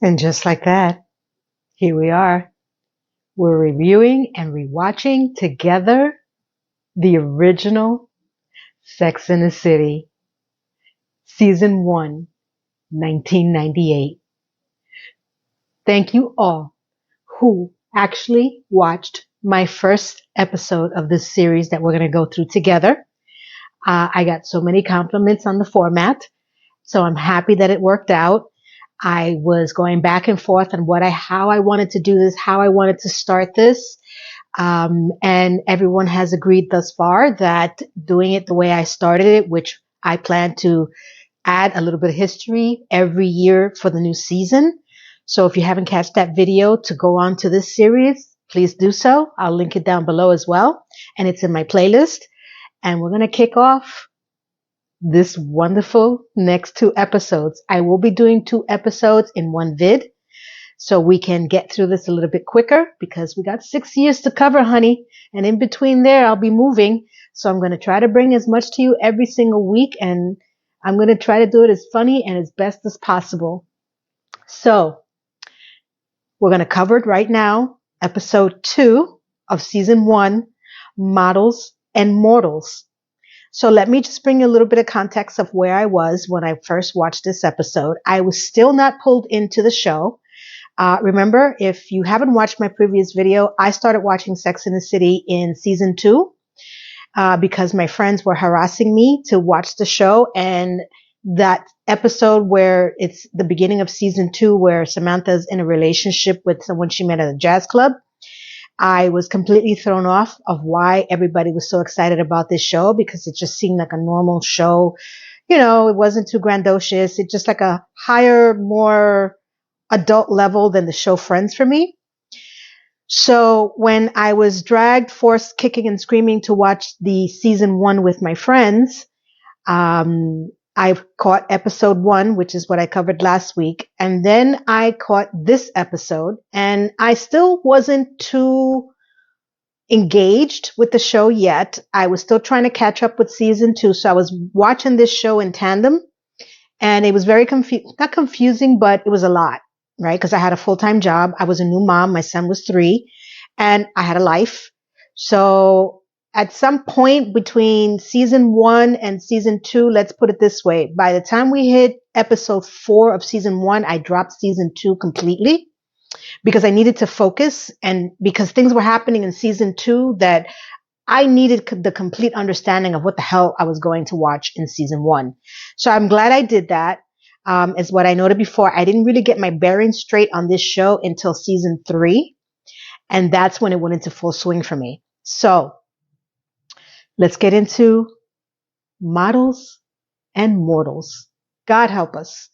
And just like that, here we are. We're reviewing and rewatching together the original Sex and the City, Season 1, 1998. Thank you all who actually watched my first episode of this series that we're going to go through together. I got so many compliments on the format, so I'm happy that it worked out. I was going back and forth on how I wanted to do this, how I wanted to start this. And everyone has agreed thus far that doing it the way I started it, which I plan to add a little bit of history every year for the new season. So if you haven't catched that video to go on to this series, please do so. I'll link it down below as well. And it's in my playlist. And we're going to kick off this wonderful next 2 episodes. I will be doing 2 episodes in one vid, so we can get through this a little bit quicker because we got 6 years to cover, honey. And in between there, I'll be moving. So I'm going to try to bring as much to you every single week. And I'm going to try to do it as funny and as best as possible. So we're going to cover it right now. Episode 2 of season 1, Models and Mortals. So let me just bring you a little bit of context of where I was when I first watched this episode. I was still not pulled into the show. Remember, if you haven't watched my previous video, I started watching Sex and the City in season 2 because my friends were harassing me to watch the show. And that episode where it's the beginning of season 2, where Samantha's in a relationship with someone she met at a jazz club, I was completely thrown off of why everybody was so excited about this show, because it just seemed like a normal show. You know, it wasn't too grandiose. It's just like a higher, more adult level than the show Friends for me. So when I was dragged, forced, kicking and screaming to watch the season 1 with my friends, I caught episode 1, which is what I covered last week. And then I caught this episode, and I still wasn't too engaged with the show yet. I was still trying to catch up with season 2. So I was watching this show in tandem, and it was very not confusing, but it was a lot, right? Because I had a full-time job. I was a new mom. My son was 3, and I had a life. So at some point between season 1 and season 2, let's put it this way. By the time we hit episode 4 of season 1, I dropped season 2 completely because I needed to focus, and because things were happening in season 2 that I needed the complete understanding of what the hell I was going to watch in season 1. So I'm glad I did that. As what I noted before, I didn't really get my bearings straight on this show until season 3. And that's when it went into full swing for me. So let's get into Models and Mortals. God help us.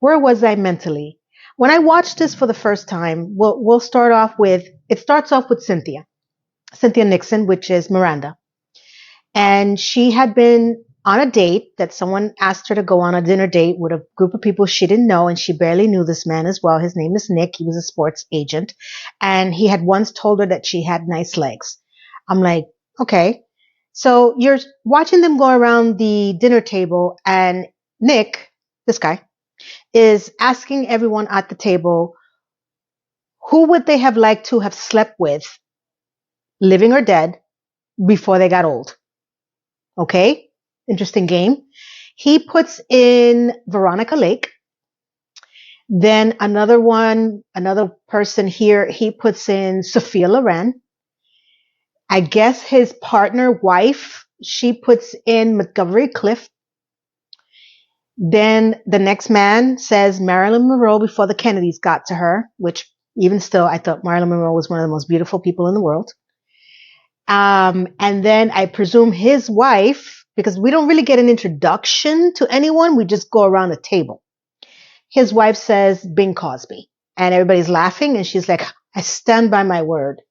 Where was I mentally? When I watched this for the first time, we'll start off with, it starts off with Cynthia Nixon, which is Miranda. And she had been on a date that someone asked her to go on a dinner date with a group of people she didn't know, and she barely knew this man as well. His name is Nick. He was a sports agent, and he had once told her that she had nice legs. I'm like, okay. So you're watching them go around the dinner table, and Nick, this guy, is asking everyone at the table, who would they have liked to have slept with, living or dead, before they got old? Okay, interesting game. He puts in Veronica Lake. Then another person here, he puts in Sophia Loren. I guess his partner, wife, she puts in Montgomery Clift. Then the next man says Marilyn Monroe before the Kennedys got to her, which even still, I thought Marilyn Monroe was one of the most beautiful people in the world. And then I presume his wife, because we don't really get an introduction to anyone, we just go around the table. His wife says Bing Crosby, and everybody's laughing, and she's like, I stand by my word.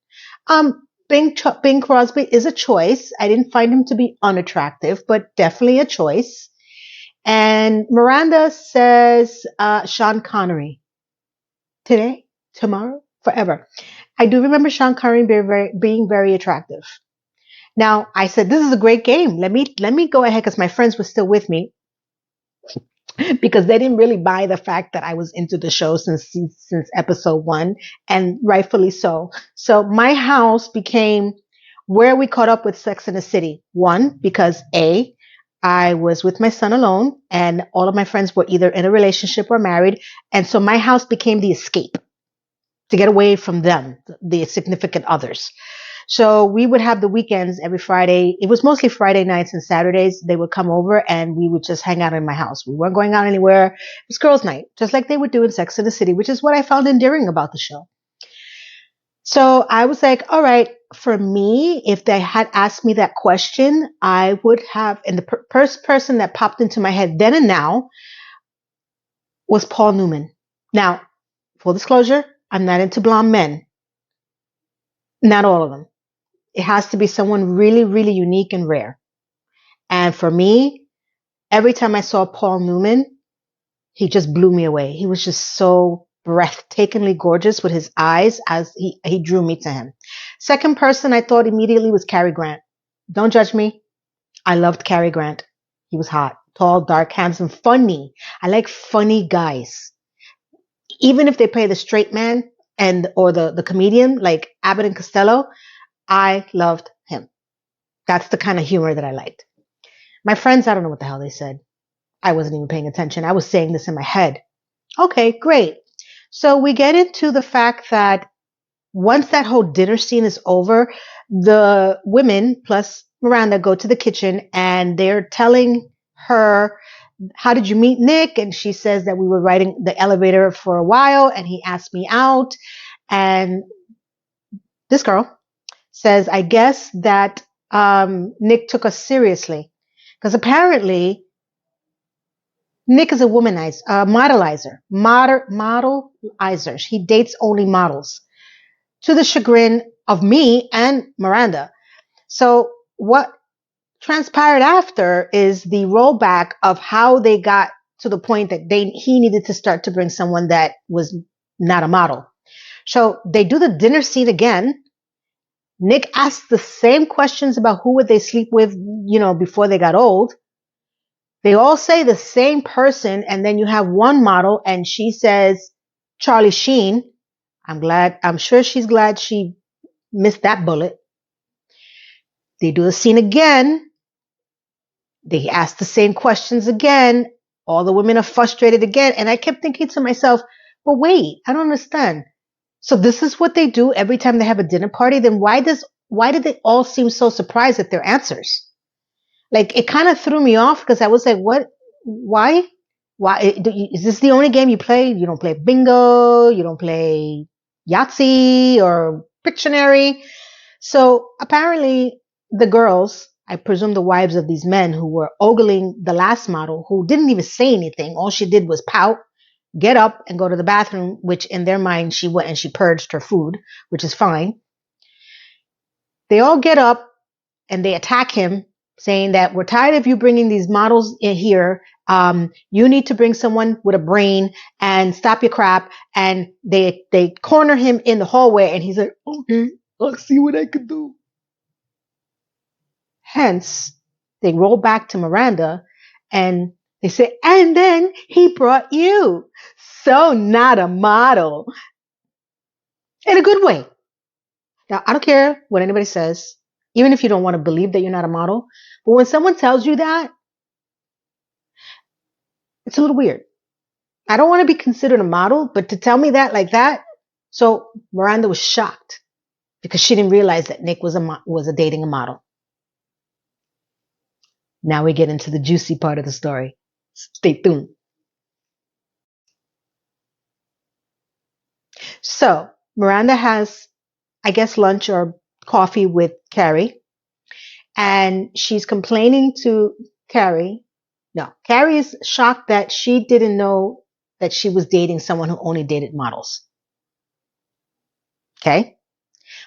Bing Crosby is a choice. I didn't find him to be unattractive, but definitely a choice. And Miranda says Sean Connery. Today, tomorrow, forever. I do remember Sean Connery being very attractive. Now, I said, this is a great game. Let me go ahead, because my friends were still with me. because they didn't really buy the fact that I was into the show since episode 1, and rightfully so. So my house became where we caught up with Sex in the City. One, because I was with my son alone, and all of my friends were either in a relationship or married, and so my house became the escape to get away from them, the significant others. So we would have the weekends every Friday. It was mostly Friday nights and Saturdays. They would come over and we would just hang out in my house. We weren't going out anywhere. It was girls' night, just like they would do in Sex and the City, which is what I found endearing about the show. So I was like, all right, for me, if they had asked me that question, I would have, and the first person that popped into my head then and now was Paul Newman. Now, full disclosure, I'm not into blonde men. Not all of them. It has to be someone really, really unique and rare. And for me, every time I saw Paul Newman, he just blew me away. He was just so breathtakingly gorgeous with his eyes as he drew me to him. Second person I thought immediately was Cary Grant. Don't judge me. I loved Cary Grant. He was hot, tall, dark, handsome, funny. I like funny guys. Even if they play the straight man or the comedian like Abbott and Costello, I loved him. That's the kind of humor that I liked. My friends, I don't know what the hell they said. I wasn't even paying attention. I was saying this in my head. Okay, great. So we get into the fact that once that whole dinner scene is over, the women plus Miranda go to the kitchen and they're telling her, how did you meet Nick? And she says that we were riding the elevator for a while and he asked me out. And this girl says, I guess that Nick took us seriously. Because apparently, Nick is a modelizer. He dates only models, to the chagrin of me and Miranda. So what transpired after is the rollback of how they got to the point that he needed to start to bring someone that was not a model. So they do the dinner scene again. Nick asks the same questions about who would they sleep with, before they got old. They all say the same person, and then you have one model, and she says, Charlie Sheen. I'm sure she's glad she missed that bullet. They do the scene again. They ask the same questions again. All the women are frustrated again. And I kept thinking to myself, but wait, I don't understand. So this is what they do every time they have a dinner party. Then why did they all seem so surprised at their answers? Like, it kind of threw me off because I was like, what? Why? Is this the only game you play? You don't play bingo. You don't play Yahtzee or Pictionary. So apparently the girls, I presume the wives of these men who were ogling the last model, who didn't even say anything. All she did was pout, get up and go to the bathroom, which in their mind she went and she purged her food, which is fine. They all get up and they attack him, saying that we're tired of you bringing these models in here. You need to bring someone with a brain and stop your crap. And they corner him in the hallway and he's like, okay, I'll see what I can do. Hence, they roll back to Miranda and they say, and then he brought you. So not a model. In a good way. Now, I don't care what anybody says, even if you don't want to believe that you're not a model. But when someone tells you that, it's a little weird. I don't want to be considered a model, but to tell me that like that. So Miranda was shocked because she didn't realize that Nick was dating a model. Now we get into the juicy part of the story. Stay tuned. So Miranda has, I guess, lunch or coffee with Carrie. And she's complaining to Carrie. No, Carrie is shocked that she didn't know that she was dating someone who only dated models. Okay.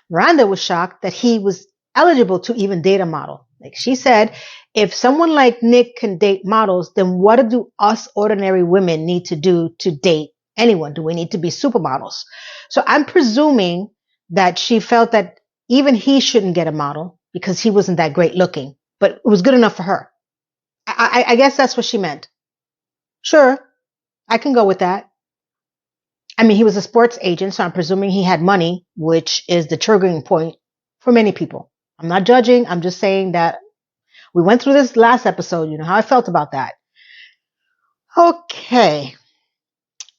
Miranda was shocked that he was eligible to even date a model. Like she said, if someone like Nick can date models, then what do us ordinary women need to do to date anyone? Do we need to be supermodels? So I'm presuming that she felt that even he shouldn't get a model because he wasn't that great looking, but it was good enough for her. I guess that's what she meant. Sure, I can go with that. I mean, he was a sports agent, so I'm presuming he had money, which is the triggering point for many people. I'm not judging. I'm just saying that we went through this last episode. You know how I felt about that. Okay.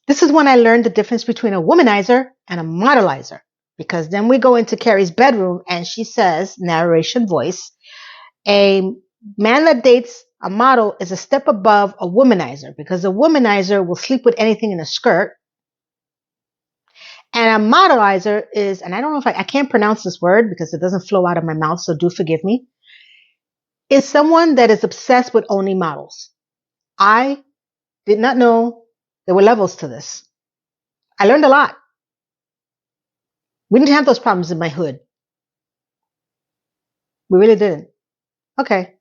This is when I learned the difference between a womanizer and a modelizer. Because then we go into Carrie's bedroom and she says, narration voice, a man that dates a model is a step above a womanizer because a womanizer will sleep with anything in a skirt. And a modelizer is, and I don't know if I can't pronounce this word because it doesn't flow out of my mouth, so do forgive me, is someone that is obsessed with owning models. I did not know there were levels to this. I learned a lot. We didn't have those problems in my hood. We really didn't. Okay.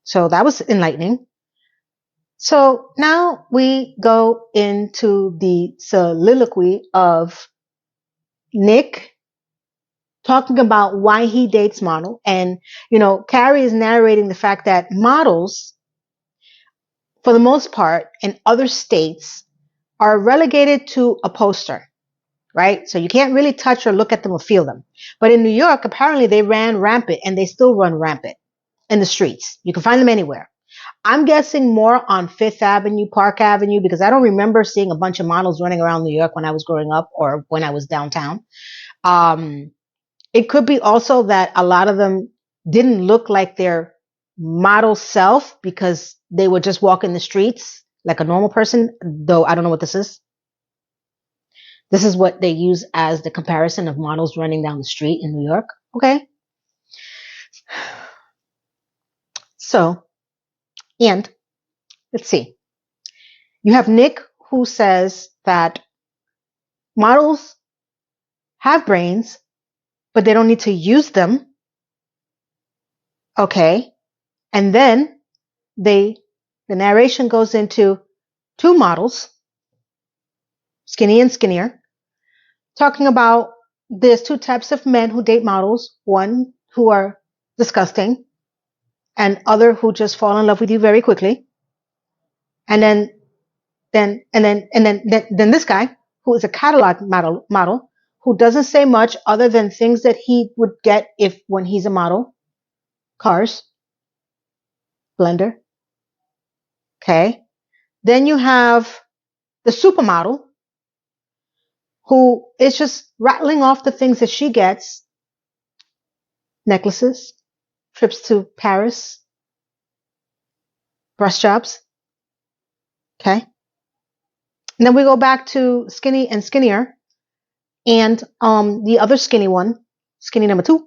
So that was enlightening. So now we go into the soliloquy of Nick talking about why he dates model. And, Carrie is narrating the fact that models, for the most part, in other states, are relegated to a poster, right? So you can't really touch or look at them or feel them. But in New York, apparently they ran rampant and they still run rampant in the streets. You can find them anywhere. I'm guessing more on Fifth Avenue, Park Avenue, because I don't remember seeing a bunch of models running around New York when I was growing up or when I was downtown. It could be also that a lot of them didn't look like their model self because they would just walk in the streets like a normal person, though I don't know what this is. This is what they use as the comparison of models running down the street in New York. Okay. So, and let's see. You have Nick who says that models have brains, but they don't need to use them. Okay. And then the narration goes into two models, skinny and skinnier, talking about there's two types of men who date models, one who are disgusting and other who just fall in love with you very quickly. And then this guy who is a catalog model who doesn't say much other than things that he would get when he's a model. Cars, blender. Okay. Then you have the supermodel who is just rattling off the things that she gets. Necklaces, trips to Paris, breast jobs. Okay. And then we go back to skinny and skinnier. And the other skinny one, skinny number 2,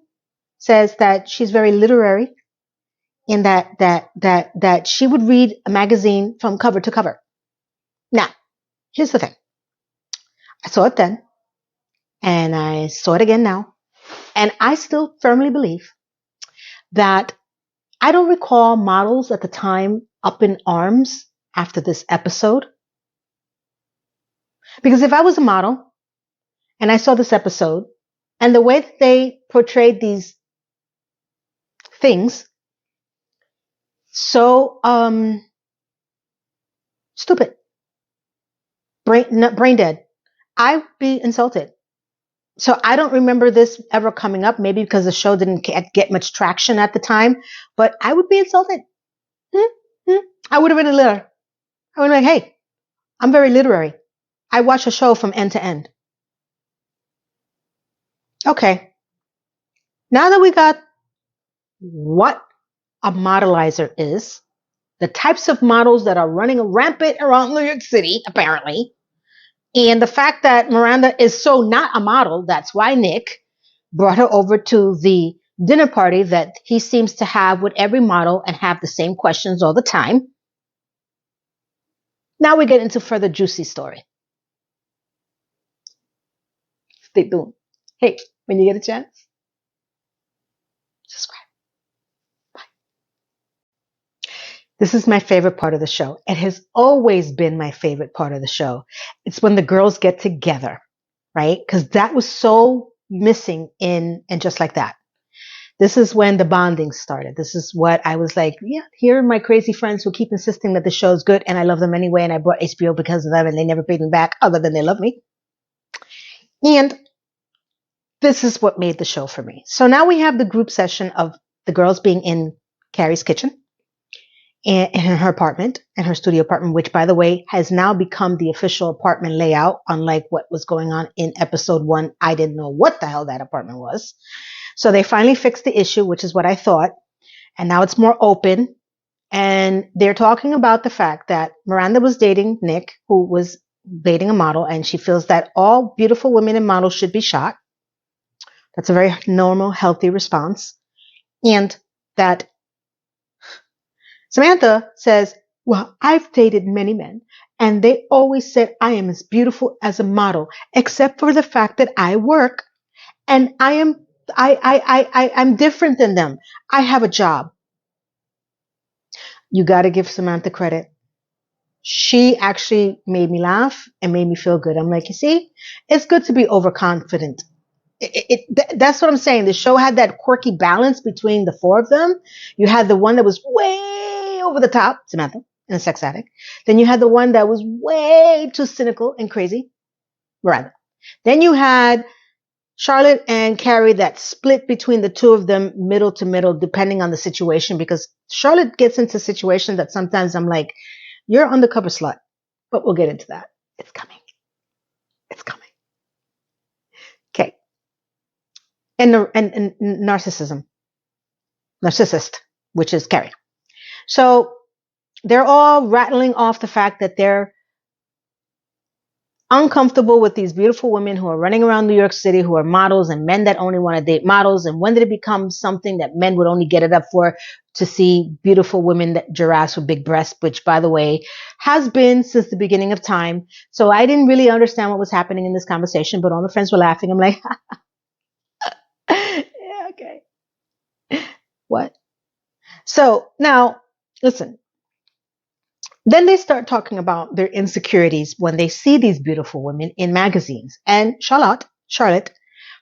says that she's very literary and that she would read a magazine from cover to cover. Now, here's the thing. I saw it then, and I saw it again now, and I still firmly believe that I don't recall models at the time up in arms after this episode. Because if I was a model and I saw this episode and the way that they portrayed these things, so stupid, brain dead, I would be insulted. So I don't remember this ever coming up, maybe because the show didn't get much traction at the time, but I would be insulted. I would have been a litter. I would have been like, hey, I'm very literary. I watch a show from end to end. Okay. Now that we got what a modelizer is, the types of models that are running rampant around New York City, apparently, and the fact that Miranda is so not a model, that's why Nick brought her over to the dinner party that he seems to have with every model and have the same questions all the time. Now we get into further juicy story. Stay tuned. Hey, when you get a chance, subscribe. Bye. This is my favorite part of the show. It has always been my favorite part of the show. It's when the girls get together, right? Because that was so missing in And Just Like That. This is when the bonding started. This is what I was like, yeah, here are my crazy friends who keep insisting that the show is good and I love them anyway. And I bought HBO because of them and they never paid me back other than they love me. And this is what made the show for me. So now we have the group session of the girls being in Carrie's kitchen in her apartment, in her studio apartment, which, by the way, has now become the official apartment layout, unlike what was going on in episode 1. I didn't know what the hell that apartment was. So they finally fixed the issue, which is what I thought. And now it's more open. And they're talking about the fact that Miranda was dating Nick, who was dating a model, and she feels that all beautiful women and models should be shot. That's a very normal, healthy response. And that Samantha says, well, I've dated many men, and they always said I am as beautiful as a model, except for the fact that I work and I'm different than them. I have a job. You got to give Samantha credit. She actually made me laugh and made me feel good. I'm like, you see, it's good to be overconfident. That's what I'm saying. The show had that quirky balance between the four of them. You had the one that was way over the top, Samantha, and a sex addict. Then you had the one that was way too cynical and crazy, Miranda. Then you had Charlotte and Carrie that split between the two of them, middle to middle, depending on the situation, because Charlotte gets into situations that sometimes I'm like, you're undercover slut, but we'll get into that. It's coming. It's coming. Okay. And narcissist, which is Carrie. So they're all rattling off the fact that they're uncomfortable with these beautiful women who are running around New York City, who are models, and men that only want to date models. And when did it become something that men would only get it up for to see beautiful women, that giraffes with big breasts, which, by the way, has been since the beginning of time. So I didn't really understand what was happening in this conversation, but all my friends were laughing. I'm like, yeah, okay. What? So now, listen. Then they start talking about their insecurities when they see these beautiful women in magazines. And Charlotte,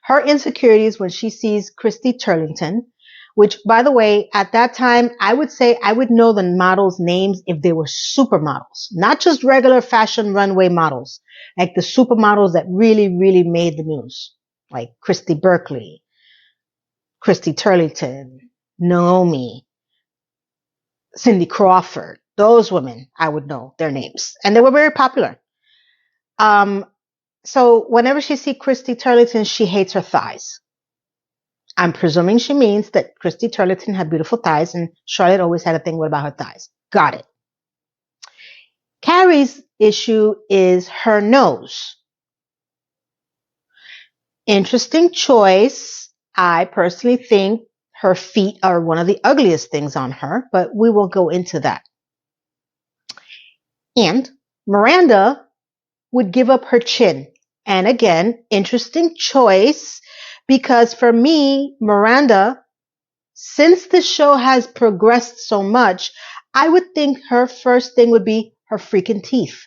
her insecurities when she sees Christy Turlington, which, by the way, at that time, I would say I would know the models' names if they were supermodels, not just regular fashion runway models, like the supermodels that really, really made the news, like Christy Berkeley, Christy Turlington, Naomi, Cindy Crawford. Those women, I would know their names. And they were very popular. So whenever she sees Christy Turlington, she hates her thighs. I'm presuming she means that Christy Turlington had beautiful thighs, and Charlotte always had a thing about her thighs. Got it. Carrie's issue is her nose. Interesting choice. I personally think her feet are one of the ugliest things on her, but we will go into that. And Miranda would give up her chin. And again, interesting choice, because for me, Miranda, since the show has progressed so much, I would think her first thing would be her freaking teeth.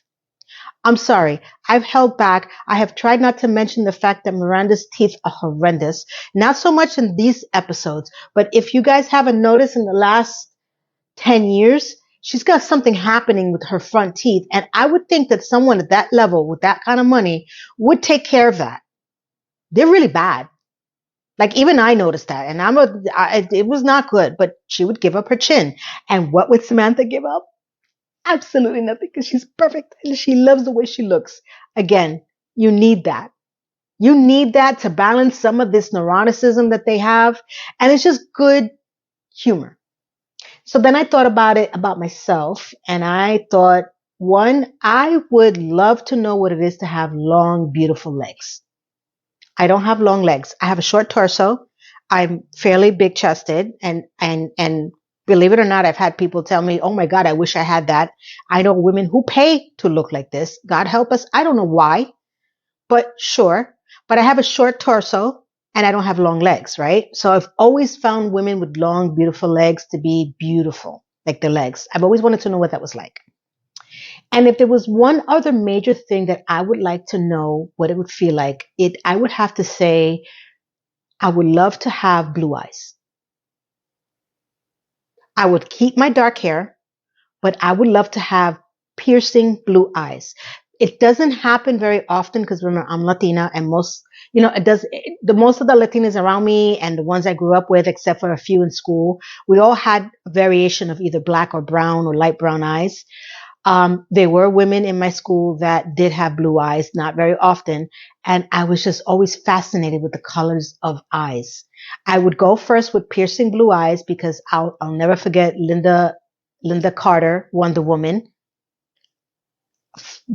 I'm sorry, I've held back. I have tried not to mention the fact that Miranda's teeth are horrendous. Not so much in these episodes, but if you guys haven't noticed in the last 10 years, she's got something happening with her front teeth. And I would think that someone at that level with that kind of money would take care of that. They're really bad. Like, even I noticed that. And it was not good, but she would give up her chin. And what would Samantha give up? Absolutely nothing, because she's perfect and she loves the way she looks. Again, you need that. You need that to balance some of this neuroticism that they have. And it's just good humor. So then I thought about it, about myself, and I thought, one, I would love to know what it is to have long, beautiful legs. I don't have long legs. I have a short torso. I'm fairly big chested, and believe it or not, I've had people tell me, oh my God, I wish I had that. I know women who pay to look like this. God help us. I don't know why, but sure. But I have a short torso. And I don't have long legs, right? So I've always found women with long, beautiful legs to be beautiful, like their legs. I've always wanted to know what that was like. And if there was one other major thing that I would like to know what it would feel like, I would have to say, I would love to have blue eyes. I would keep my dark hair, but I would love to have piercing blue eyes. It doesn't happen very often because remember, I'm Latina and most of the Latinas around me and the ones I grew up with, except for a few in school, we all had a variation of either black or brown or light brown eyes. There were women in my school that did have blue eyes, not very often. And I was just always fascinated with the colors of eyes. I would go first with piercing blue eyes because I'll never forget Linda Carter, Wonder Woman.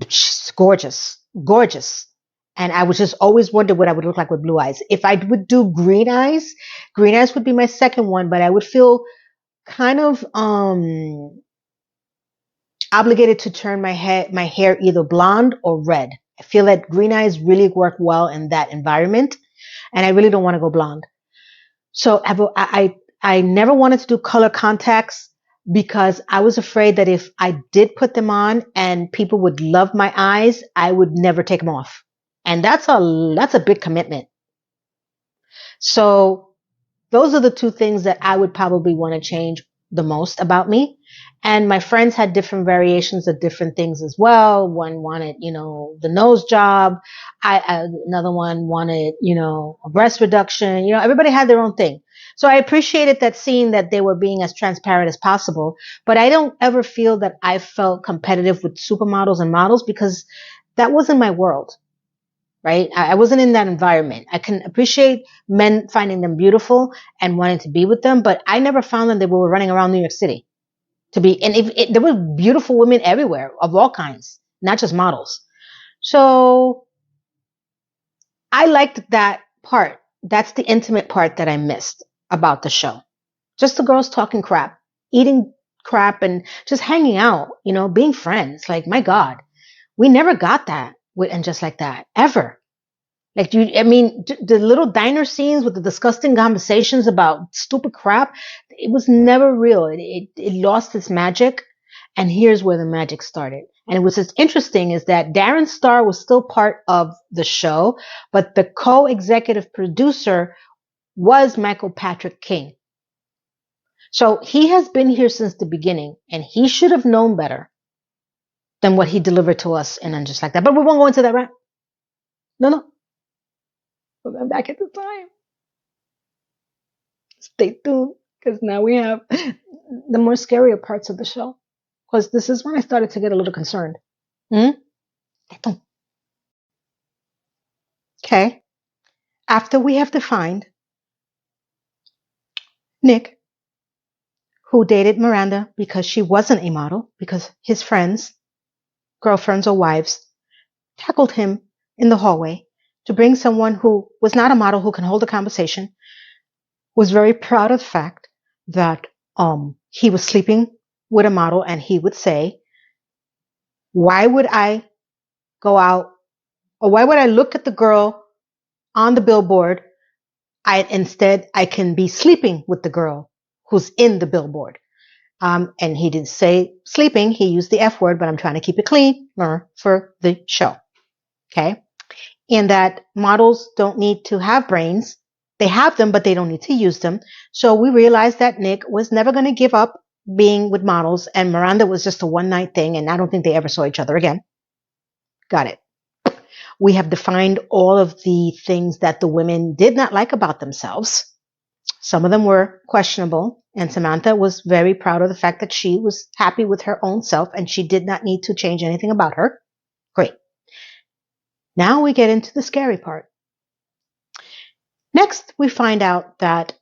She's gorgeous, gorgeous. And I was just always wonder what I would look like with blue eyes. If I would do green eyes would be my second one, but I would feel kind of, obligated to turn my hair either blonde or red. I feel that green eyes really work well in that environment, and I really don't want to go blonde. So I never wanted to do color contacts because I was afraid that if I did put them on and people would love my eyes, I would never take them off. And that's a big commitment. So those are the two things that I would probably want to change the most about me. And my friends had different variations of different things as well. One wanted, the nose job. Another one wanted, a breast reduction. Everybody had their own thing. So I appreciated that, seeing that they were being as transparent as possible. But I don't ever feel that I felt competitive with supermodels and models because that wasn't my world. Right? I wasn't in that environment. I can appreciate men finding them beautiful and wanting to be with them, but I never found them that we were running around New York City and there were beautiful women everywhere of all kinds, not just models. So I liked that part. That's the intimate part that I missed about the show. Just the girls talking crap, eating crap, and just hanging out, being friends. Like, my God, we never got that with And Just Like That, ever. Like, the little diner scenes with the disgusting conversations about stupid crap, it was never real. It lost its magic. And here's where the magic started. And it was as interesting is that Darren Star was still part of the show, but the co-executive producer was Michael Patrick King. So he has been here since the beginning, and he should have known better than what he delivered to us in And Just Like That. But we won't go into that, right? No. We're going back at the time. Stay tuned, because now we have the more scarier parts of the show. Because this is when I started to get a little concerned. Okay. After we have defined Nick, who dated Miranda because she wasn't a model, because his friends, girlfriends or wives, tackled him in the hallway to bring someone who was not a model, who can hold a conversation, was very proud of the fact that he was sleeping with a model, and he would say, why would I go out, or why would I look at the girl on the billboard? Instead, I can be sleeping with the girl who's in the billboard. And he didn't say sleeping, he used the F word, but I'm trying to keep it clean for the show. Okay. And that models don't need to have brains. They have them, but they don't need to use them. So we realized that Nick was never going to give up being with models, and Miranda was just a one-night thing, and I don't think they ever saw each other again. Got it. We have defined all of the things that the women did not like about themselves. Some of them were questionable, and Samantha was very proud of the fact that she was happy with her own self and she did not need to change anything about her. Great. Now we get into the scary part. Next, we find out that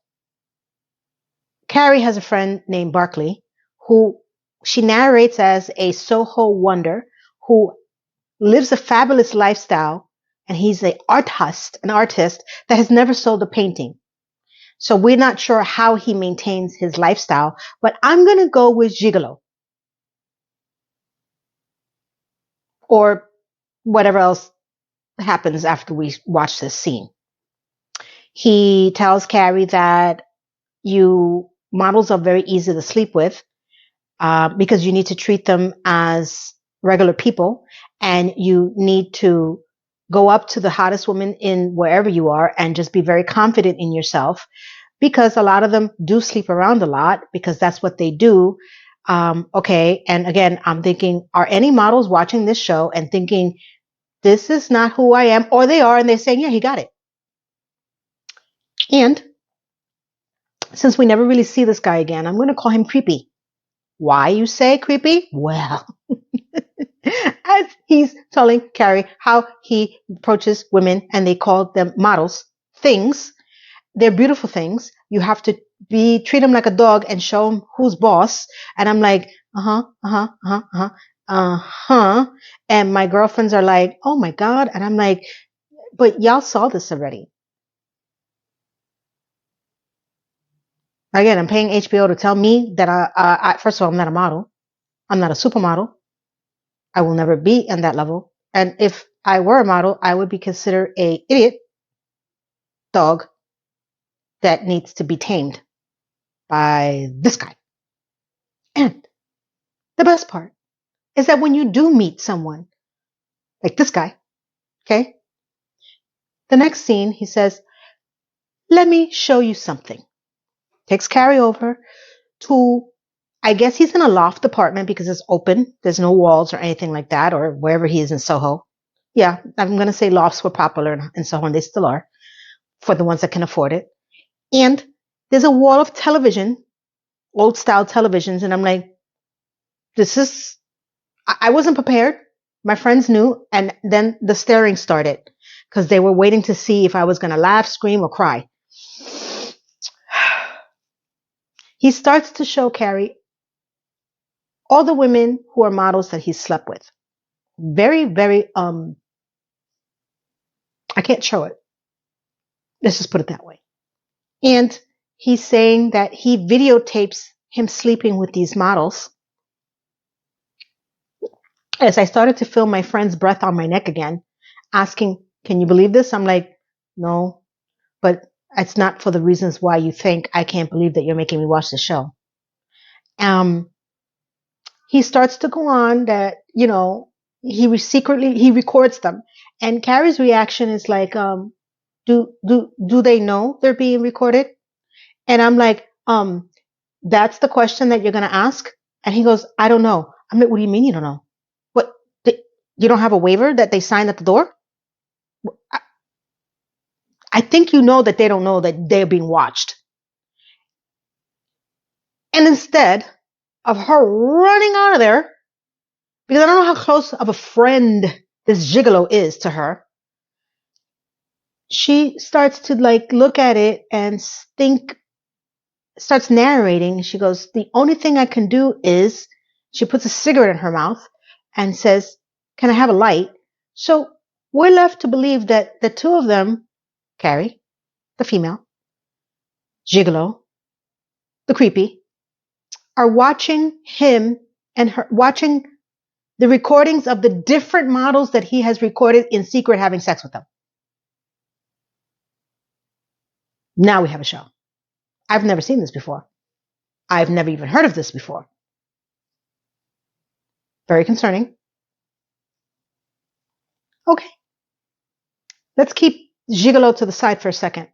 Carrie has a friend named Barkley, who she narrates as a Soho wonder who lives a fabulous lifestyle, and he's an artist that has never sold a painting. So we're not sure how he maintains his lifestyle, but I'm going to go with gigolo or whatever else happens after we watch this scene. He tells Carrie that models are very easy to sleep with because you need to treat them as regular people, and you need to go up to the hottest woman in wherever you are and just be very confident in yourself. because a lot of them do sleep around a lot because that's what they do. Okay. And again, I'm thinking, are any models watching this show and thinking, this is not who I am? Or they are, and they're saying, yeah, he got it. And since we never really see this guy again, I'm going to call him creepy. Why, you say, creepy? Well, as he's telling Carrie how he approaches women, and they call them models, things. They're beautiful things. You have to treat them like a dog and show them who's boss. And I'm like, and my girlfriends are like, oh my God. And I'm like, but y'all saw this already. Again, I'm paying HBO to tell me that I first of all, I'm not a model. I'm not a supermodel. I will never be in that level. And if I were a model, I would be considered a idiot dog that needs to be tamed by this guy. And the best part is that when you do meet someone like this guy, okay, the next scene, he says, let me show you something. Takes Carrie over to, I guess he's in a loft apartment because it's open. There's no walls or anything like that, or wherever he is in Soho. Yeah, I'm going to say lofts were popular in Soho, and they still are for the ones that can afford it. And there's a wall of television, old style televisions. And I'm like, I wasn't prepared. My friends knew. And then the staring started because they were waiting to see if I was going to laugh, scream, or cry. He starts to show Carrie all the women who are models that he's slept with. Very, very, I can't show it. Let's just put it that way. And he's saying that he videotapes him sleeping with these models. As I started to feel my friend's breath on my neck again, asking, can you believe this? I'm like, no, but it's not for the reasons why you think. I can't believe that you're making me watch the show. He starts to go on that, he records them. And Carrie's reaction is like, do they know they're being recorded? And I'm like, that's the question that you're going to ask? And he goes, I don't know. I'm like, what do you mean you don't know? What? You don't have a waiver that they signed at the door? I think you know that they don't know that they're being watched. And instead of her running out of there, because I don't know how close of a friend this gigolo is to her, she starts to look at it and starts narrating. She goes, the only thing I can do is, she puts a cigarette in her mouth and says, can I have a light? So we're left to believe that the two of them, Carrie, the female, gigolo, the creepy, are watching him and her, watching the recordings of the different models that he has recorded in secret having sex with them. Now we have a show. I've never seen this before. I've never even heard of this before. Very concerning. Okay. Let's keep gigolo to the side for a second.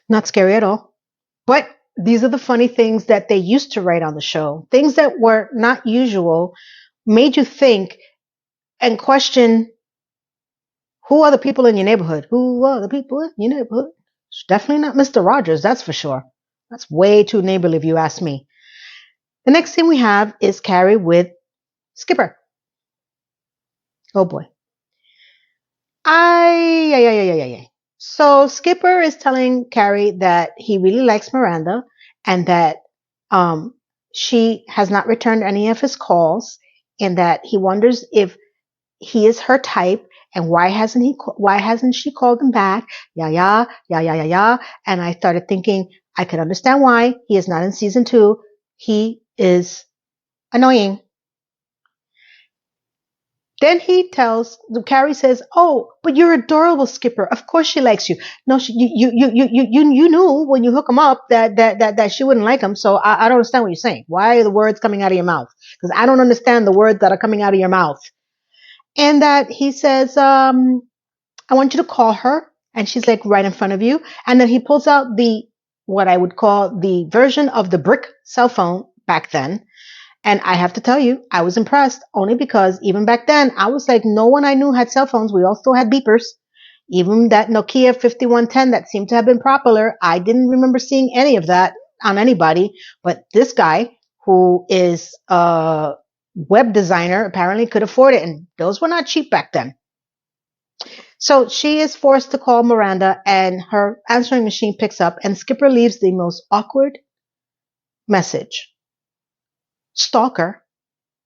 Not scary at all. But these are the funny things that they used to write on the show. Things that were not usual, made you think and question, who are the people in your neighborhood? Who are the people in your neighborhood? It's definitely not Mr. Rogers, that's for sure. That's way too neighborly if you ask me. The next thing we have is Carrie with Skipper. Oh boy. So Skipper is telling Carrie that he really likes Miranda and that she has not returned any of his calls, and that he wonders if he is her type and why hasn't she called him back? Yeah. And I started thinking I could understand why he is not in season 2. He is annoying. Then Carrie says, oh, but you're adorable, Skipper. Of course she likes you. No, you knew when you hook him up that she wouldn't like him. So I don't understand what you're saying. Why are the words coming out of your mouth? Because I don't understand the words that are coming out of your mouth. And that he says, I want you to call her And she's like right in front of you. And then he pulls out what I would call the version of the brick cell phone back then. And I have to tell you, I was impressed only because even back then, I was like, no one I knew had cell phones. We all still had beepers. Even that Nokia 5110 that seemed to have been popular, I didn't remember seeing any of that on anybody. But this guy, who is a web designer, apparently could afford it. And those were not cheap back then. So she is forced to call Miranda, and her answering machine picks up, and Skipper leaves the most awkward message, stalker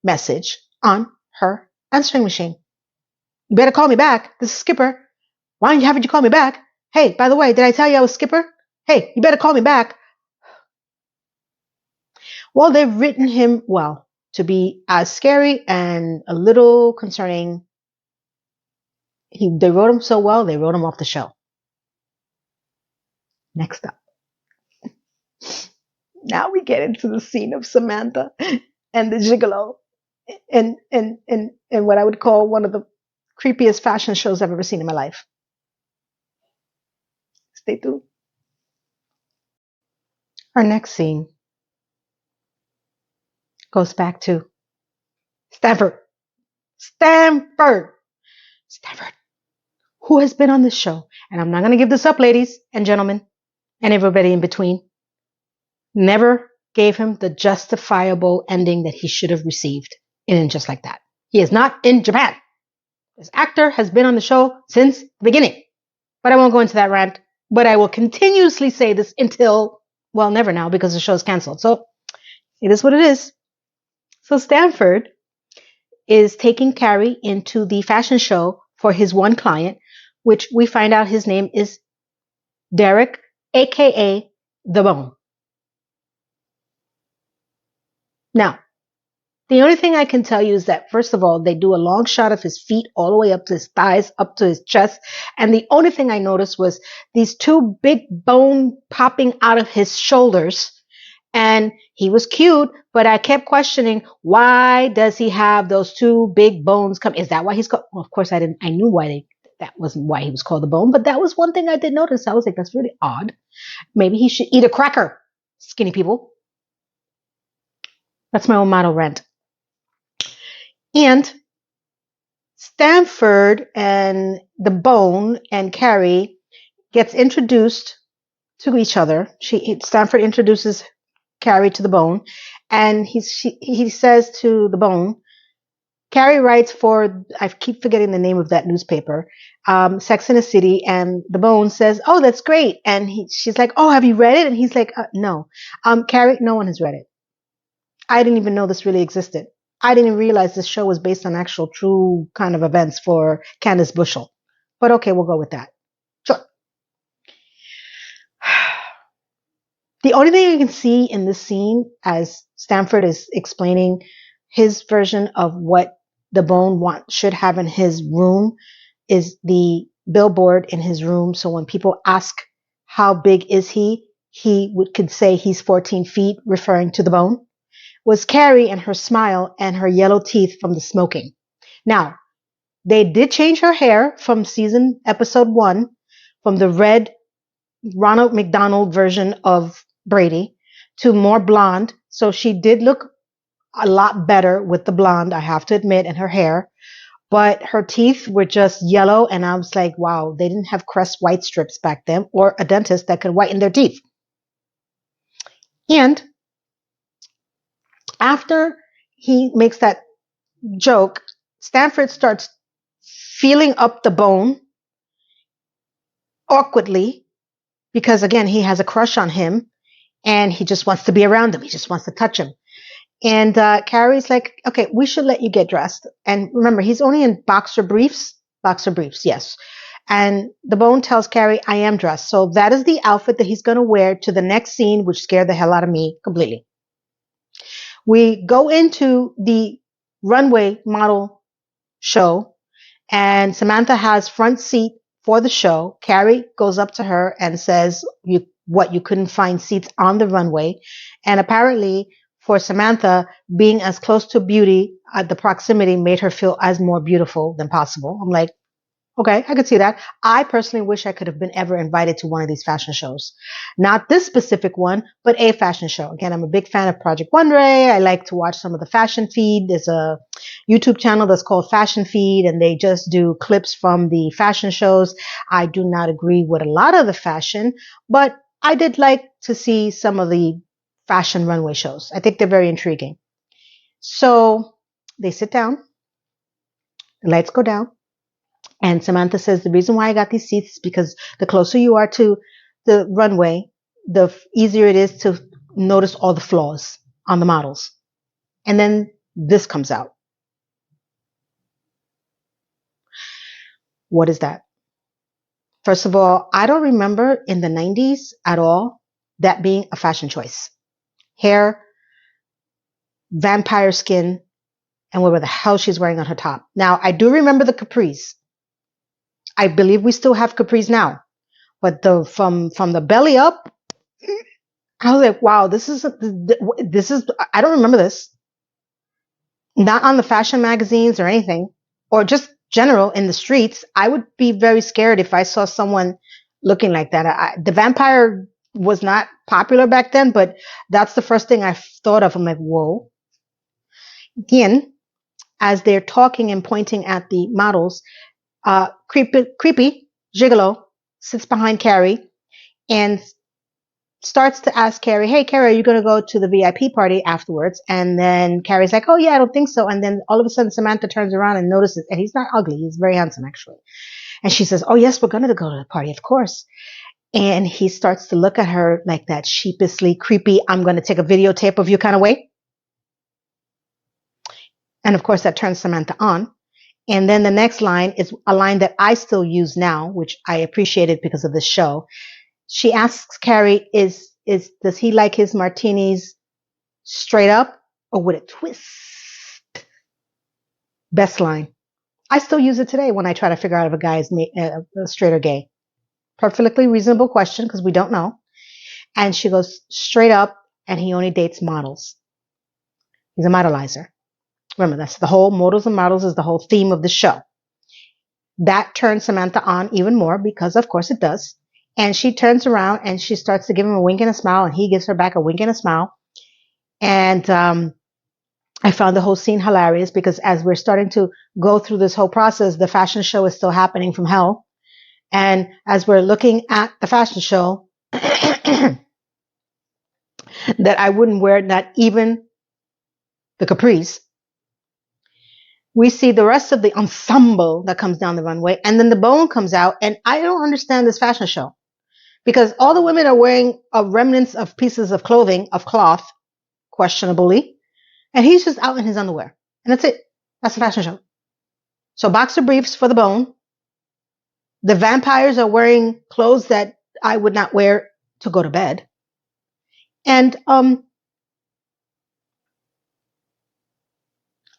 message, on her answering machine. You better call me back. This is Skipper. Why haven't you called me back? Hey, by the way, did I tell you I was Skipper? Hey, you better call me back. Well, they've written him well to be as scary and a little concerning. They wrote him so well, they wrote him off the show. Next up. Now we get into the scene of Samantha and the gigolo and what I would call one of the creepiest fashion shows I've ever seen in my life. Stay tuned. Our next scene goes back to Stanford, who has been on this show. And I'm not going to give this up, ladies and gentlemen, and everybody in between. Never gave him the justifiable ending that he should have received in Just Like That. He is not in Japan. This actor has been on the show since the beginning. But I won't go into that rant. But I will continuously say this until, well, never now, because the show's canceled. So it is what it is. So Stanford is taking Carrie into the fashion show for his one client, which we find out his name is Derek, a.k.a. The Bone. Now, the only thing I can tell you is that, first of all, they do a long shot of his feet all the way up to his thighs, up to his chest. And the only thing I noticed was these two big bone popping out of his shoulders. And he was cute, but I kept questioning, why does he have those two big bones come? Is that why he's called? Well, of course, I knew that wasn't why he was called the Bone, but that was one thing I did notice. I was like, that's really odd. Maybe he should eat a cracker, skinny people. That's my own model rant. And Stanford and the Bone and Carrie gets introduced to each other. Stanford introduces Carrie to the Bone, and he says to the Bone, Carrie writes for, I keep forgetting the name of that newspaper, Sex and the City, and the Bone says, oh, that's great. And she's like, oh, have you read it? And he's like, no. Carrie, no one has read it. I didn't even know this really existed. I didn't even realize this show was based on actual true kind of events for Candace Bushel. But okay, we'll go with that. Sure. The only thing I can see in this scene, as Stanford is explaining his version of what the Bone should have in his room, is the billboard in his room. So when people ask how big is he could say he's 14 feet, referring to the Bone, was Carrie and her smile and her yellow teeth from the smoking. Now, they did change her hair from episode 1, from the red Ronald McDonald version of Brady to more blonde. So she did look a lot better with the blonde, I have to admit, and her hair. But her teeth were just yellow, and I was like, wow, they didn't have Crest white strips back then, or a dentist that could whiten their teeth. And after he makes that joke, Stanford starts feeling up the Bone awkwardly because, again, he has a crush on him and he just wants to be around him. He just wants to touch him. And Carrie's like, okay, we should let you get dressed. And remember, he's only in boxer briefs, yes. And the Bone tells Carrie, I am dressed. So that is the outfit that he's going to wear to the next scene, which scared the hell out of me completely. We go into the runway model show, and Samantha has front seat for the show. Carrie goes up to her and says, you couldn't find seats on the runway. And apparently for Samantha, being as close to beauty at the proximity made her feel as more beautiful than possible. I'm like, Okay, I could see that. I personally wish I could have been ever invited to one of these fashion shows. Not this specific one, but a fashion show. Again, I'm a big fan of Project One Ray. I like to watch some of the fashion feed. There's a YouTube channel that's called Fashion Feed, and they just do clips from the fashion shows. I do not agree with a lot of the fashion, but I did like to see some of the fashion runway shows. I think they're very intriguing. So they sit down, the lights go down. And Samantha says, the reason why I got these seats is because the closer you are to the runway, the easier it is to notice all the flaws on the models. And then this comes out. What is that? First of all, I don't remember in the 90s at all that being a fashion choice. Hair, vampire skin, and whatever the hell she's wearing on her top. Now, I do remember the capris. I believe we still have capris now. But from the belly up, I was like, wow, this is, I don't remember this. Not on the fashion magazines or anything, or just general in the streets. I would be very scared if I saw someone looking like that. The vampire was not popular back then, but that's the first thing I thought of. I'm like, whoa. Again, as they're talking and pointing at the models, creepy gigolo sits behind Carrie and starts to ask Carrie, hey, Carrie, are you going to go to the VIP party afterwards? And then Carrie's like, oh, yeah, I don't think so. And then all of a sudden, Samantha turns around and notices, and he's not ugly. He's very handsome, actually. And she says, oh, yes, we're going to go to the party, of course. And he starts to look at her like that sheepishly, creepy, I'm going to take a videotape of you kind of way. And of course, that turns Samantha on. And then the next line is a line that I still use now, which I appreciated because of this show. She asks Carrie, does he like his martinis straight up or with a twist? Best line. I still use it today when I try to figure out if a guy is straight or gay. Perfectly reasonable question because we don't know. And she goes straight up, and he only dates models. He's a modelizer. Remember, that's the whole models and models is the whole theme of the show. That turns Samantha on even more because, of course, it does. And she turns around and she starts to give him a wink and a smile, and he gives her back a wink and a smile. And I found the whole scene hilarious because as we're starting to go through this whole process, the fashion show is still happening from hell. And as we're looking at the fashion show, that I wouldn't wear not even the capris, we see the rest of the ensemble that comes down the runway, and then the bone comes out, and I don't understand this fashion show. Because all the women are wearing remnants of pieces of clothing, of cloth, questionably, and he's just out in his underwear. And that's it. That's the fashion show. So boxer briefs for the bone. The vampires are wearing clothes that I would not wear to go to bed. And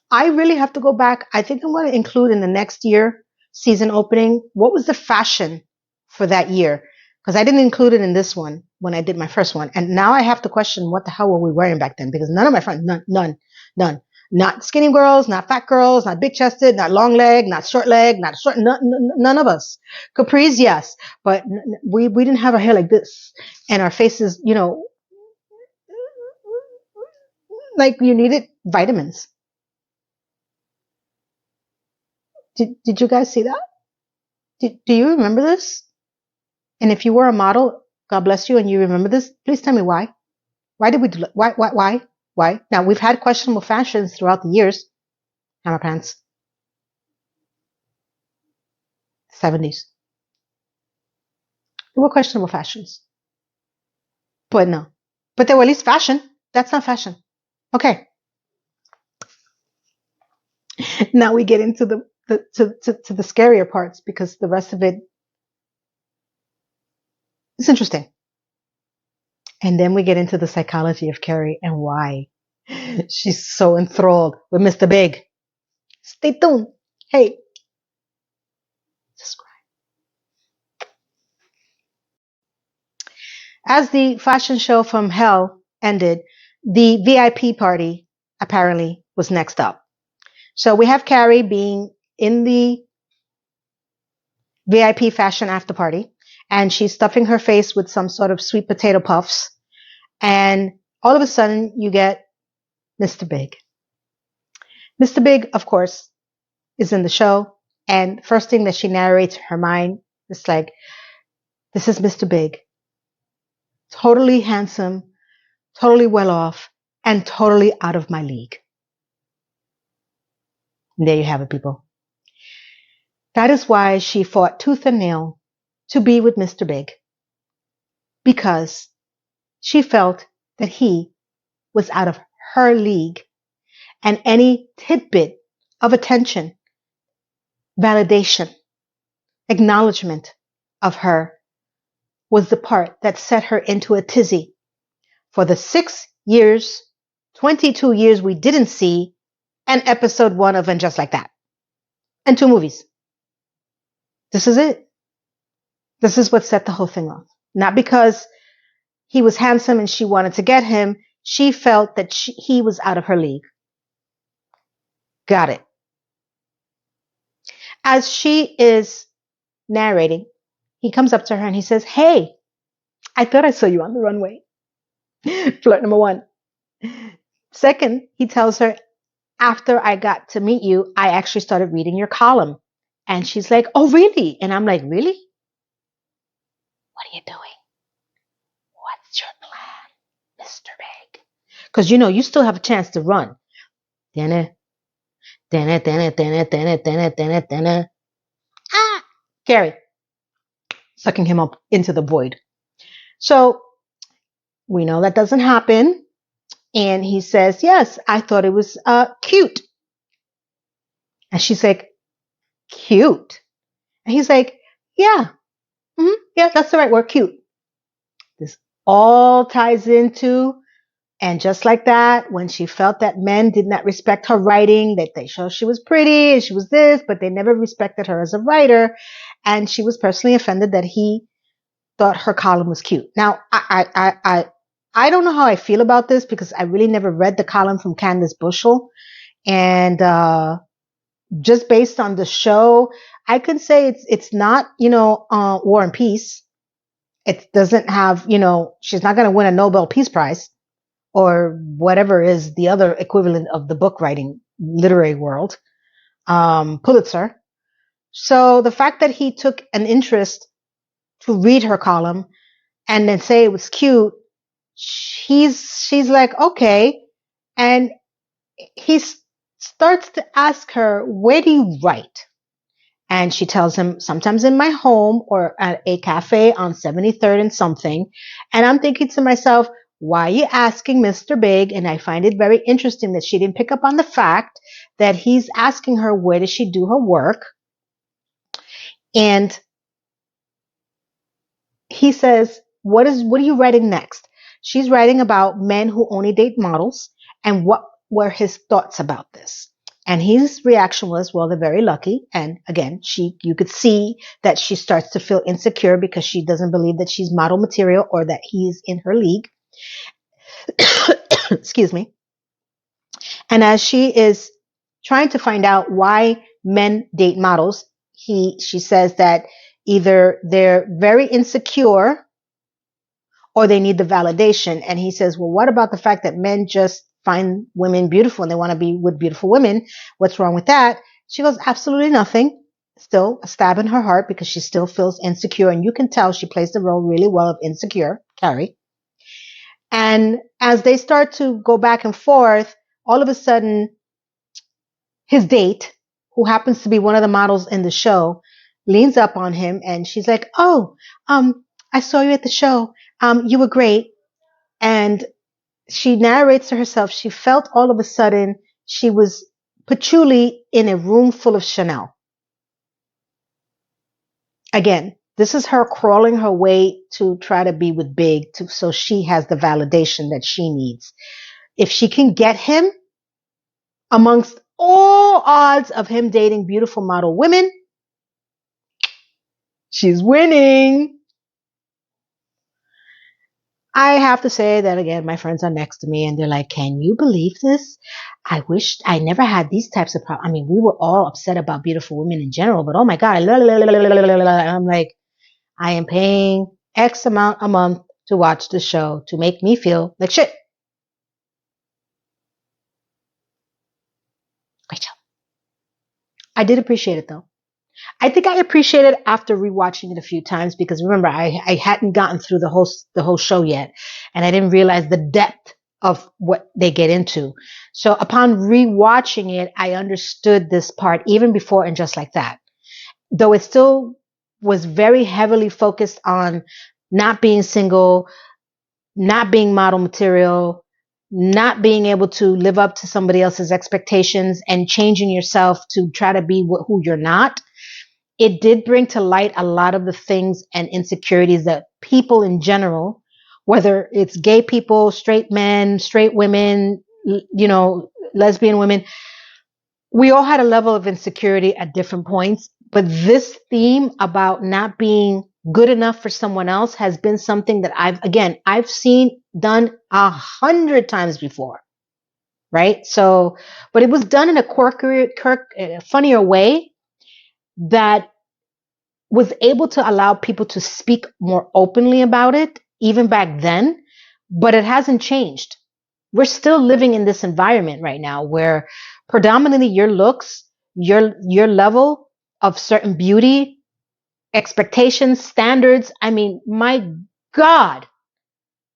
I really have to go back. I think I'm going to include in the next year season opening, what was the fashion for that year? Because I didn't include it in this one when I did my first one. And now I have to question what the hell were we wearing back then? Because none of my friends, none. Not skinny girls, not fat girls, not big chested, not long leg, not short leg, not short, none of us. Capris, yes. But we didn't have our hair like this. And our faces, like you needed vitamins. Did you guys see that? Do you remember this? And if you were a model, God bless you, and you remember this, please tell me why. Why did we do? Why? Now we've had questionable fashions throughout the years. Hammer pants, 70s. There were questionable fashions, but no. But they were at least fashion. That's not fashion. Okay. Now we get into the scarier parts because the rest of it is interesting. And then we get into the psychology of Carrie and why she's so enthralled with Mr. Big. Stay tuned. Hey, subscribe. As the fashion show from hell ended, the VIP party apparently was next up. So we have Carrie being in the VIP fashion after party, and she's stuffing her face with some sort of sweet potato puffs. And all of a sudden, you get Mr. Big. Mr. Big, of course, is in the show. And first thing that she narrates in her mind is like, this is Mr. Big. Totally handsome, totally well off, and totally out of my league. And there you have it, people. That is why she fought tooth and nail to be with Mr. Big. Because she felt that he was out of her league. And any tidbit of attention, validation, acknowledgement of her was the part that set her into a tizzy for the 6 years, 22 years we didn't see an episode 1 of And Just Like That. And 2 movies. This is it. This is what set the whole thing off. Not because he was handsome and she wanted to get him. She felt that he was out of her league. Got it. As she is narrating, he comes up to her and he says, hey, I thought I saw you on the runway. Flirt number 1. Second, he tells her, after I got to meet you, I actually started reading your column. And she's like, oh, really? And I'm like, really? What are you doing? What's your plan, Mr. Big? Because, you still have a chance to run. Carrie, sucking him up into the void. So we know that doesn't happen. And he says, yes, I thought it was cute. And she's like, cute? And he's like, yeah. Yeah, that's the right word, cute. This all ties into, and just like that, when she felt that men did not respect her writing, that they showed she was pretty and she was this, but they never respected her as a writer. And she was personally offended that he thought her column was cute. Now, I don't know how I feel about this because I really never read the column from Candace Bushell. And just based on the show, I can say it's not, War and Peace. It doesn't have, she's not going to win a Nobel Peace Prize or whatever is the other equivalent of the book writing literary world, Pulitzer. So the fact that he took an interest to read her column and then say it was cute, she's like, okay. And he starts to ask her, where do you write? And she tells him, sometimes in my home or at a cafe on 73rd and something. And I'm thinking to myself, why are you asking Mr. Big? And I find it very interesting that she didn't pick up on the fact that he's asking her, where does she do her work? And he says, what are you writing next? She's writing about men who only date models and what were his thoughts about this. And his reaction was, well, they're very lucky. And again, you could see that she starts to feel insecure because she doesn't believe that she's model material or that he's in her league. Excuse me. And as she is trying to find out why men date models, she says that either they're very insecure or they need the validation. And he says, well, what about the fact that men just find women beautiful and they want to be with beautiful women? What's wrong with that? She goes, absolutely nothing. Still a stab in her heart because she still feels insecure. And you can tell she plays the role really well of insecure, Carrie. And as they start to go back and forth, all of a sudden, his date, who happens to be one of the models in the show, leans up on him and she's like, oh, I saw you at the show. You were great. And she narrates to herself, she felt all of a sudden she was patchouli in a room full of Chanel. Again, this is her crawling her way to try to be with Big so she has the validation that she needs. If she can get him, amongst all odds of him dating beautiful model women, she's winning. I have to say that again, my friends are next to me and they're like, can you believe this? I wish I never had these types of problems. I mean, we were all upset about beautiful women in general, but oh my God. I'm like, I am paying X amount a month to watch the show to make me feel like shit. Great show. I did appreciate it though. I think I appreciate it after rewatching it a few times because remember I hadn't gotten through the whole show yet, and I didn't realize the depth of what they get into. So upon rewatching it, I understood this part even before and just like that. Though it still was very heavily focused on not being single, not being model material, not being able to live up to somebody else's expectations and changing yourself to try to be who you're not. It did bring to light a lot of the things and insecurities that people in general, whether it's gay people, straight men, straight women, lesbian women, we all had a level of insecurity at different points. But this theme about not being good enough for someone else has been something that I've seen done 100 times before. Right. So, but it was done in a funnier way that was able to allow people to speak more openly about it, even back then, but it hasn't changed. We're still living in this environment right now where predominantly your looks, your level of certain beauty, expectations, standards. I mean, my God,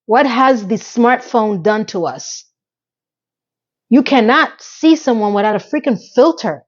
what has the smartphone done to us? You cannot see someone without a freaking filter.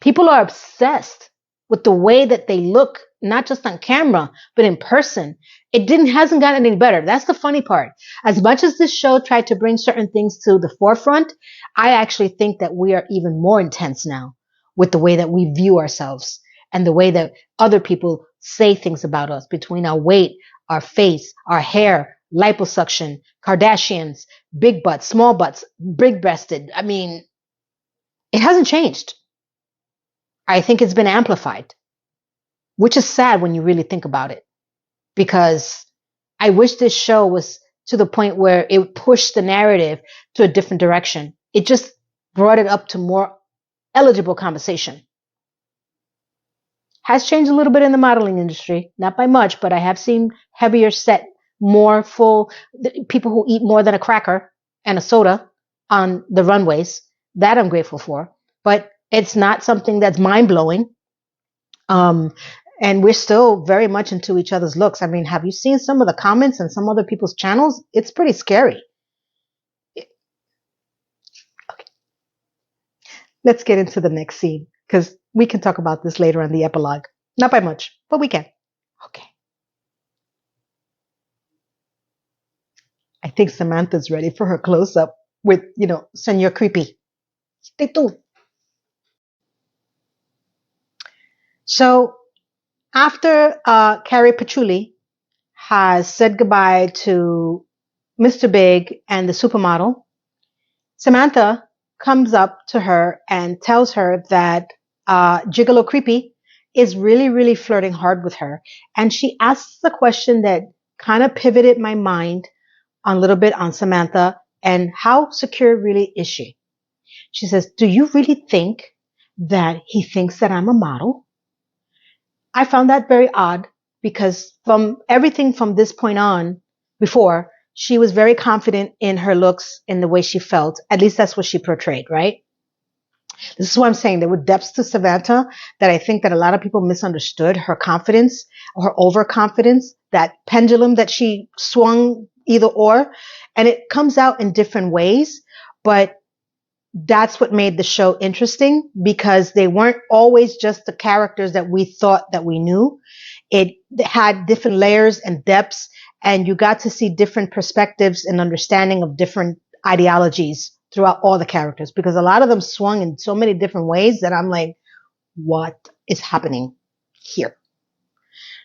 People are obsessed with the way that they look, not just on camera, but in person. Hasn't gotten any better. That's the funny part. As much as this show tried to bring certain things to the forefront, I actually think that we are even more intense now with the way that we view ourselves and the way that other people say things about us between our weight, our face, our hair, liposuction, Kardashians, big butts, small butts, big breasted. I mean, it hasn't changed. I think it's been amplified, which is sad when you really think about it, because I wish this show was to the point where it pushed the narrative to a different direction. It just brought it up to more eligible conversation. Has changed a little bit in the modeling industry, not by much, but I have seen heavier set, more full people who eat more than a cracker and a soda on the runways. That I'm grateful for, but it's not something that's mind blowing. And we're still very much into each other's looks. I mean, have you seen some of the comments on some other people's channels? It's pretty scary. Okay. Let's get into the next scene because we can talk about this later on the epilogue. Not by much, but we can. Okay. I think Samantha's ready for her close up with, Senor Creepy. Stay tuned. So after Carrie Patchouli has said goodbye to Mr. Big and the supermodel, Samantha comes up to her and tells her that Gigolo Creepy is really, really flirting hard with her. And she asks a question that kind of pivoted my mind a little bit on Samantha and how secure really is she? She says, do you really think that he thinks that I'm a model? I found that very odd because from everything from this point on before, she was very confident in her looks, in the way she felt. At least that's what she portrayed, right? This is what I'm saying. There were depths to Samantha that I think that a lot of people misunderstood. Her confidence, her overconfidence, that pendulum that she swung either or. And it comes out in different ways. But that's what made the show interesting, because they weren't always just the characters that we thought that we knew. It had different layers and depths, and you got to see different perspectives and understanding of different ideologies throughout all the characters, because a lot of them swung in so many different ways that I'm like, what is happening here?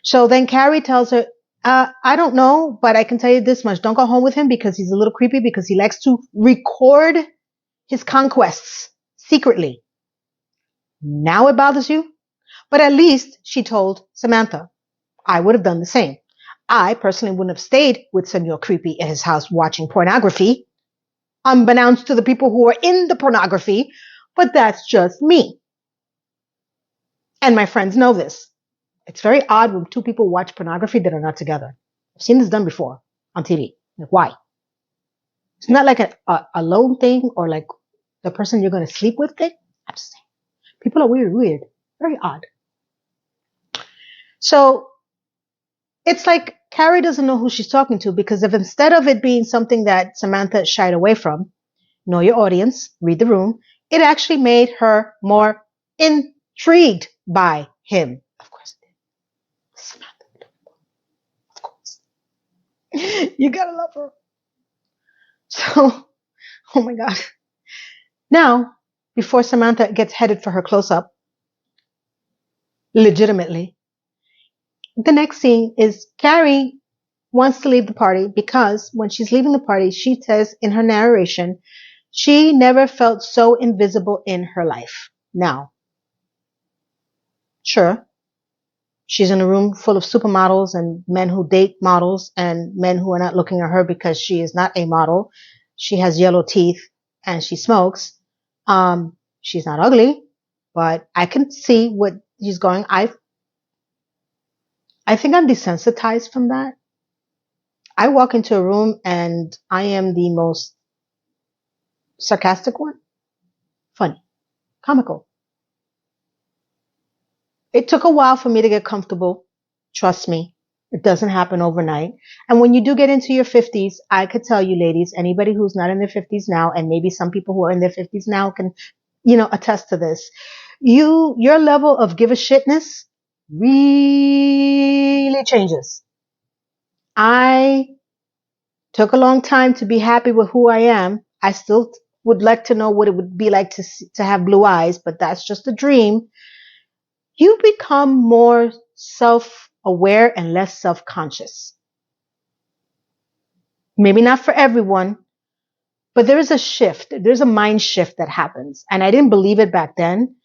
So then Carrie tells her, I don't know, but I can tell you this much. Don't go home with him because he's a little creepy, because he likes to record his conquests secretly. Now it bothers you? But at least she told Samantha, I would have done the same. I personally wouldn't have stayed with Senor Creepy at his house watching pornography, unbeknownst to the people who are in the pornography, but that's just me. And my friends know this. It's very odd when two people watch pornography that are not together. I've seen this done before on TV. Like, why? It's not like a lone thing or like the person you're going to sleep with thing. I'm just saying. People are weird. Very odd. So it's like Carrie doesn't know who she's talking to, because if instead of it being something that Samantha shied away from, know your audience, read the room, it actually made her more intrigued by him. Of course it did. Samantha, of course. You gotta love her. So, oh my God. Now, before Samantha gets headed for her close-up, legitimately, the next scene is Carrie wants to leave the party because when she's leaving the party, she says in her narration, she never felt so invisible in her life. Now, sure, she's in a room full of supermodels and men who date models and men who are not looking at her because she is not a model. She has yellow teeth and she smokes. She's not ugly, but I can see what he's going. I think I'm desensitized from that. I walk into a room and I am the most sarcastic one, funny, comical. It took a while for me to get comfortable. Trust me, it doesn't happen overnight. And when you do get into your 50s, I could tell you, ladies, anybody who's not in their 50s now, and maybe some people who are in their 50s now can, attest to this. Your level of give a shitness really changes. I took a long time to be happy with who I am. I still would like to know what it would be like to have blue eyes, but that's just a dream. You become more self-aware and less self-conscious. Maybe not for everyone, but there is a shift. There's a mind shift that happens. And I didn't believe it back then,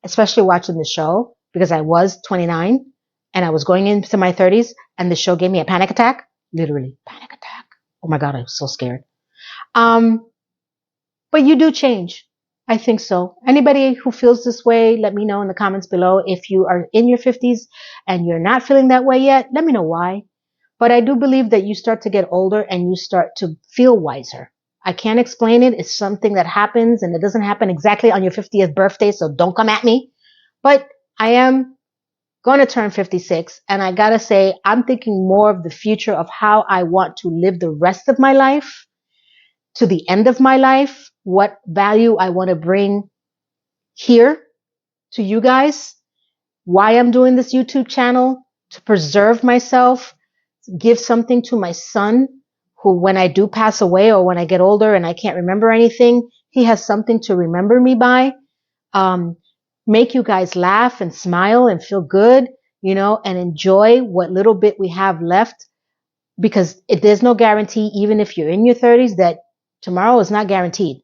especially watching the show, because I was 29 and I was going into my 30s and the show gave me a panic attack. Literally, panic attack. Oh my God, I was so scared. But you do change. I think so. Anybody who feels this way, let me know in the comments below. If you are in your 50s and you're not feeling that way yet, let me know why. But I do believe that you start to get older and you start to feel wiser. I can't explain it. It's something that happens, and it doesn't happen exactly on your 50th birthday, so don't come at me. But I am going to turn 56, and I gotta say, I'm thinking more of the future of how I want to live the rest of my life to the end of my life, what value I want to bring here to you guys, why I'm doing this YouTube channel, to preserve myself, give something to my son, who when I do pass away or when I get older and I can't remember anything, he has something to remember me by, make you guys laugh and smile and feel good, and enjoy what little bit we have left, because there's no guarantee, even if you're in your 30s, that tomorrow is not guaranteed.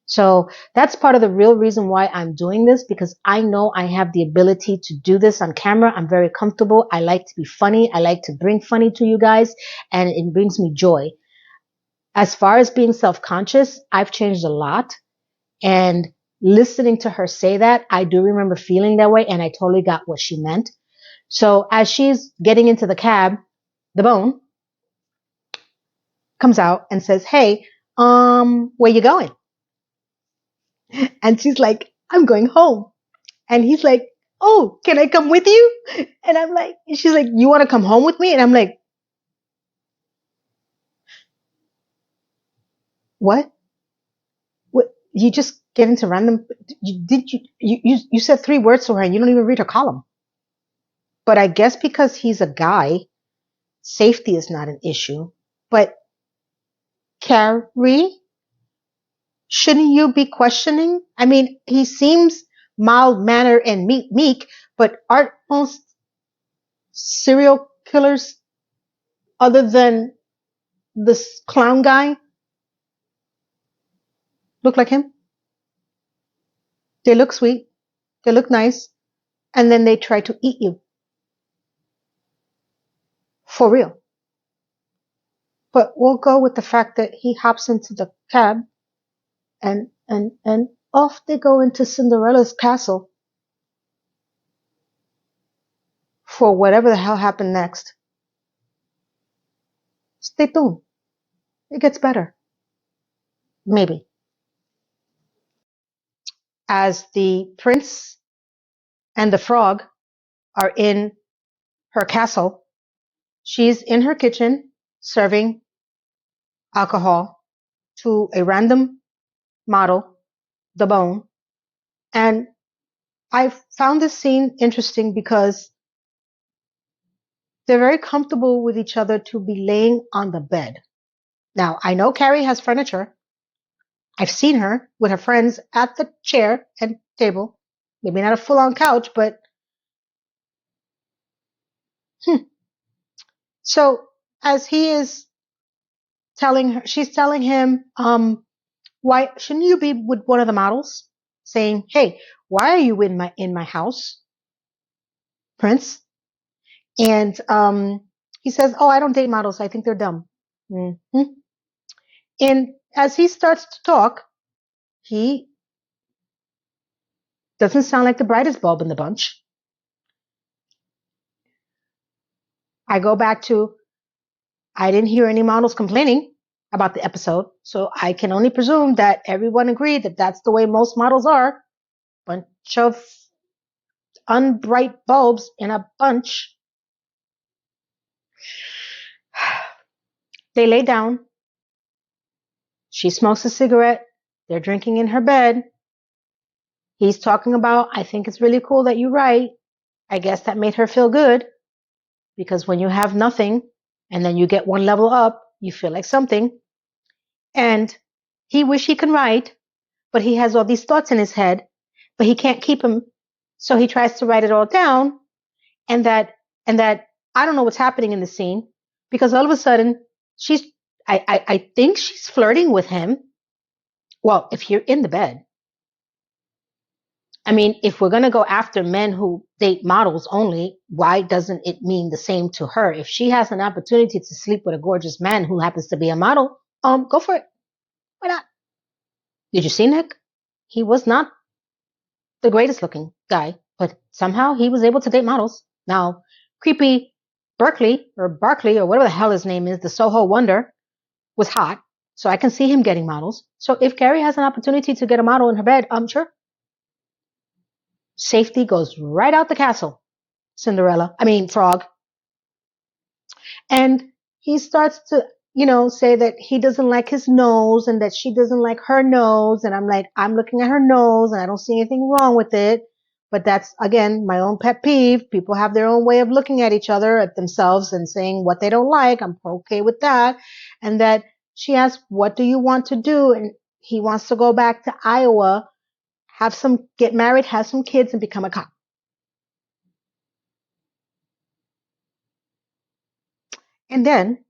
So that's part of the real reason why I'm doing this, because I know I have the ability to do this on camera. I'm very comfortable. I like to be funny. I like to bring funny to you guys, and it brings me joy. As far as being self-conscious, I've changed a lot. And listening to her say that, I do remember feeling that way, and I totally got what she meant. So as she's getting into the cab, the bone comes out and says, "Hey, where you going?" And she's like, "I'm going home." And he's like, "Oh, can I come with you?" And I'm like, she's like, "You want to come home with me?" And I'm like, what? What? You just get into random, you said 3 words to her and you don't even read her column. But I guess because he's a guy, safety is not an issue. But Carrie, shouldn't you be questioning? I mean, he seems mild-mannered and meek, but aren't most serial killers, other than this clown guy, look like him? They look sweet. They look nice. And then they try to eat you. For real. But we'll go with the fact that he hops into the cab and off they go into Cinderella's castle for whatever the hell happened next. Stay tuned. It gets better. Maybe. As the prince and the frog are in her castle, she's in her kitchen serving alcohol to a random model, the bone. And I found this scene interesting because they're very comfortable with each other to be laying on the bed. Now, I know Carrie has furniture. I've seen her with her friends at the chair and table. Maybe not a full-on couch, but So as he is telling her, she's telling him, why shouldn't you be with one of the models? Saying, hey, why are you in my house, Prince? And he says, oh, I don't date models. I think they're dumb. Mm-hmm. And as he starts to talk, he doesn't sound like the brightest bulb in the bunch. I go back to, I didn't hear any models complaining about the episode, so I can only presume that everyone agreed that that's the way most models are. Bunch of unbright bulbs in a bunch. They lay down. She smokes a cigarette. They're drinking in her bed. He's talking about, I think it's really cool that you write. I guess that made her feel good, because when you have nothing and then you get one level up, you feel like something. And he wish he can write, but he has all these thoughts in his head, but he can't keep them. So he tries to write it all down. And that I don't know what's happening in the scene, because all of a sudden I think she's flirting with him. Well, if you're in the bed, I mean, if we're going to go after men who date models only, why doesn't it mean the same to her? If she has an opportunity to sleep with a gorgeous man who happens to be a model, go for it. Why not? Did you see Nick? He was not the greatest looking guy, but somehow he was able to date models. Now, creepy Barkley or whatever the hell his name is, the Soho Wonder, was hot. So I can see him getting models. So if Carrie has an opportunity to get a model in her bed, I'm sure. Safety goes right out the castle, Frog. And he starts to, say that he doesn't like his nose and that she doesn't like her nose. And I'm like, I'm looking at her nose and I don't see anything wrong with it. But that's, again, my own pet peeve. People have their own way of looking at each other, at themselves, and saying what they don't like. I'm okay with that. And that she asks, what do you want to do? And he wants to go back to Iowa, get married, have some kids, and become a cop. And then,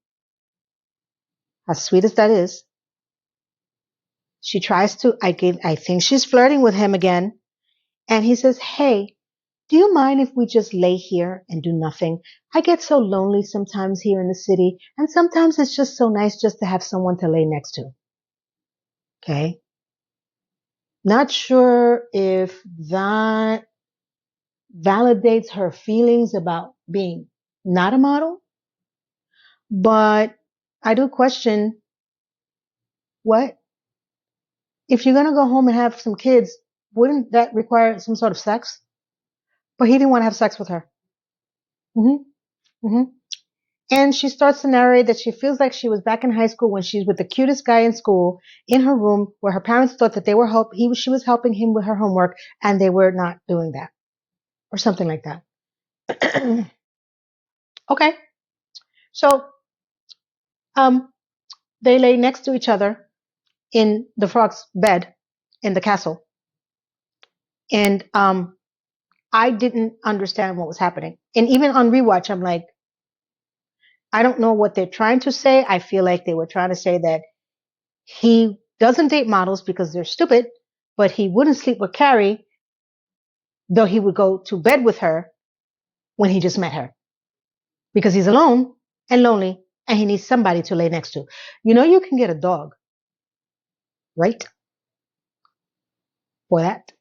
as sweet as that is, she tries to, I think she's flirting with him again. And he says, hey, do you mind if we just lay here and do nothing? I get so lonely sometimes here in the city, and sometimes it's just so nice just to have someone to lay next to. Okay. Not sure if that validates her feelings about being not a model, but I do question, what? If you're going to go home and have some kids, wouldn't that require some sort of sex? But he didn't want to have sex with her. Mm-hmm. Mm-hmm. And she starts to narrate that she feels like she was back in high school when she's with the cutest guy in school in her room, where her parents thought that she was helping him with her homework, and they were not doing that, or something like that. Okay. So, they lay next to each other in the frog's bed in the castle. And, I didn't understand what was happening. And even on rewatch, I'm like, I don't know what they're trying to say. I feel like they were trying to say that he doesn't date models because they're stupid, but he wouldn't sleep with Carrie, though he would go to bed with her when he just met her, because he's alone and lonely and he needs somebody to lay next to. You know, you can get a dog, right? For that.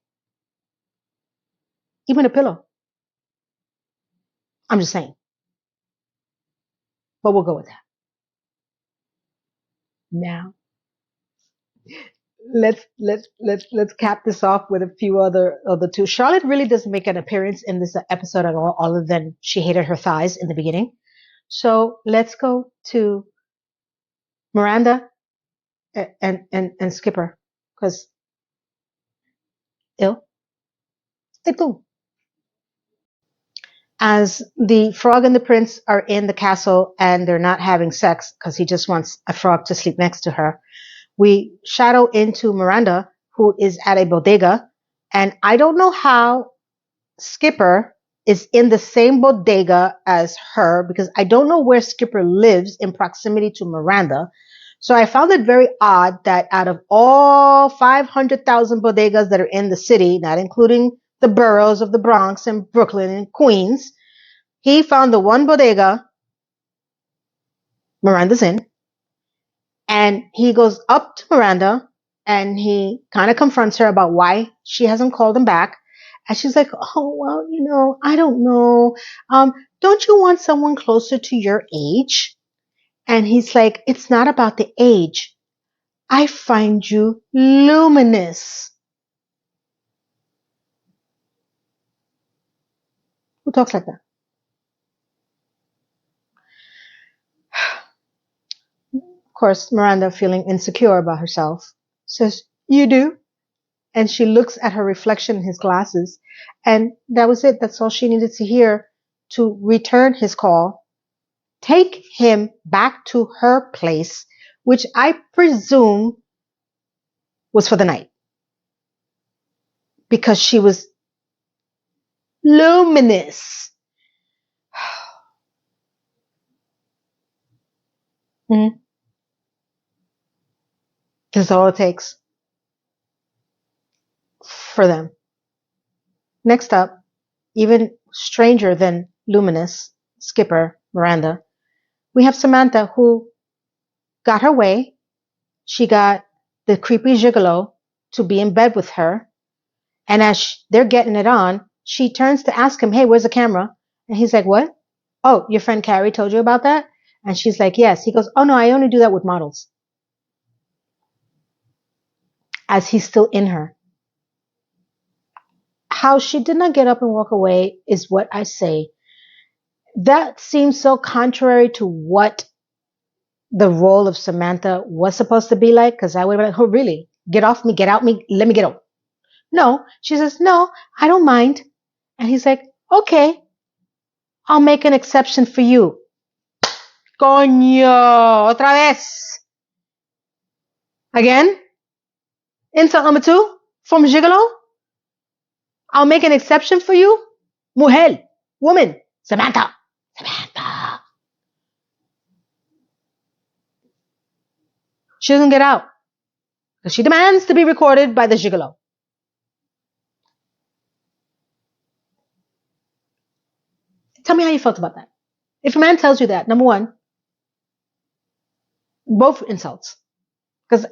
Even a pillow. I'm just saying. But we'll go with that. Now, let's cap this off with a few other of the two. Charlotte really doesn't make an appearance in this episode at all, other than she hated her thighs in the beginning. So let's go to Miranda and Skipper, because ill. Ill. As the frog and the prince are in the castle and they're not having sex because he just wants a frog to sleep next to her, we shadow into Miranda, who is at a bodega. And I don't know how Skipper is in the same bodega as her, because I don't know where Skipper lives in proximity to Miranda. So I found it very odd that out of all 500,000 bodegas that are in the city, not including the boroughs of the Bronx and Brooklyn and Queens, he found the one bodega Miranda's in, and he goes up to Miranda and he kind of confronts her about why she hasn't called him back. And she's like, oh, well, you know, I don't know. Don't you want someone closer to your age? And he's like, it's not about the age. I find you luminous. Who talks like that? Of course, Miranda, feeling insecure about herself, says, you do? And she looks at her reflection in his glasses. And that was it. That's all she needed to hear to return his call, take him back to her place, which I presume was for the night, because she was luminous. Mm-hmm. That's all it takes for them. Next up, even stranger than luminous, Skipper, Miranda, we have Samantha, who got her way. She got the creepy gigolo to be in bed with her. And as they're getting it on, she turns to ask him, hey, where's the camera? And he's like, what? Oh, your friend Carrie told you about that? And she's like, yes. He goes, oh, no, I only do that with models. As he's still in her. How she did not get up and walk away is what I say. That seems so contrary to what the role of Samantha was supposed to be like, because I would have been like, oh, really? Get off me, get out me, let me get out. No, she says, no, I don't mind. And he's like, okay, I'll make an exception for you. Coño, otra vez. Again? Insult number 2 from Gigolo? I'll make an exception for you? Mujer, woman, Samantha. She doesn't get out, because she demands to be recorded by the Gigolo. Tell me how you felt about that. If a man tells you that, number 1, both insults. Because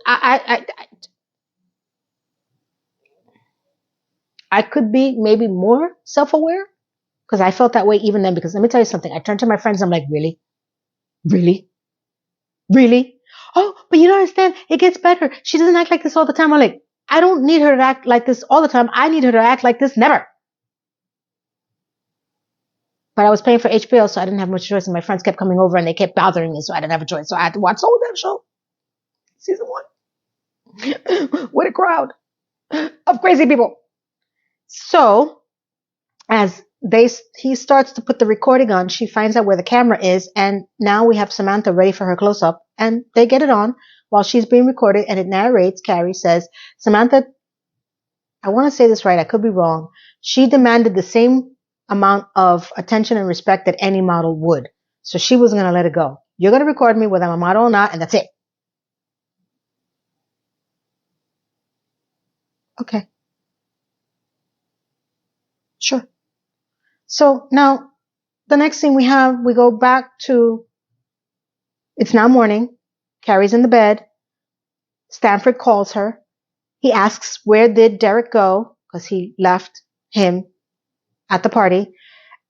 I could be maybe more self-aware, because I felt that way even then. Because let me tell you something. I turned to my friends. I'm like, really? Really? Really? Oh, but you don't understand. It gets better. She doesn't act like this all the time. I'm like, I don't need her to act like this all the time. I need her to act like this never. But I was paying for HBO, so I didn't have much choice. And my friends kept coming over and they kept bothering me, so I didn't have a choice. So I had to watch the whole damn show. Season 1. What a crowd of crazy people. So as he starts to put the recording on, she finds out where the camera is, and now we have Samantha ready for her close-up, and they get it on while she's being recorded, and it narrates. Carrie says, Samantha, I want to say this right, I could be wrong, she demanded the same amount of attention and respect that any model would, so she wasn't going to let it go. You're going to record me whether I'm a model or not, and that's it. Okay. Sure. So now the next thing we go back to It's now morning. Carrie's in the bed. Stanford calls her. He asks, where did Derek go? Because he left him at the party.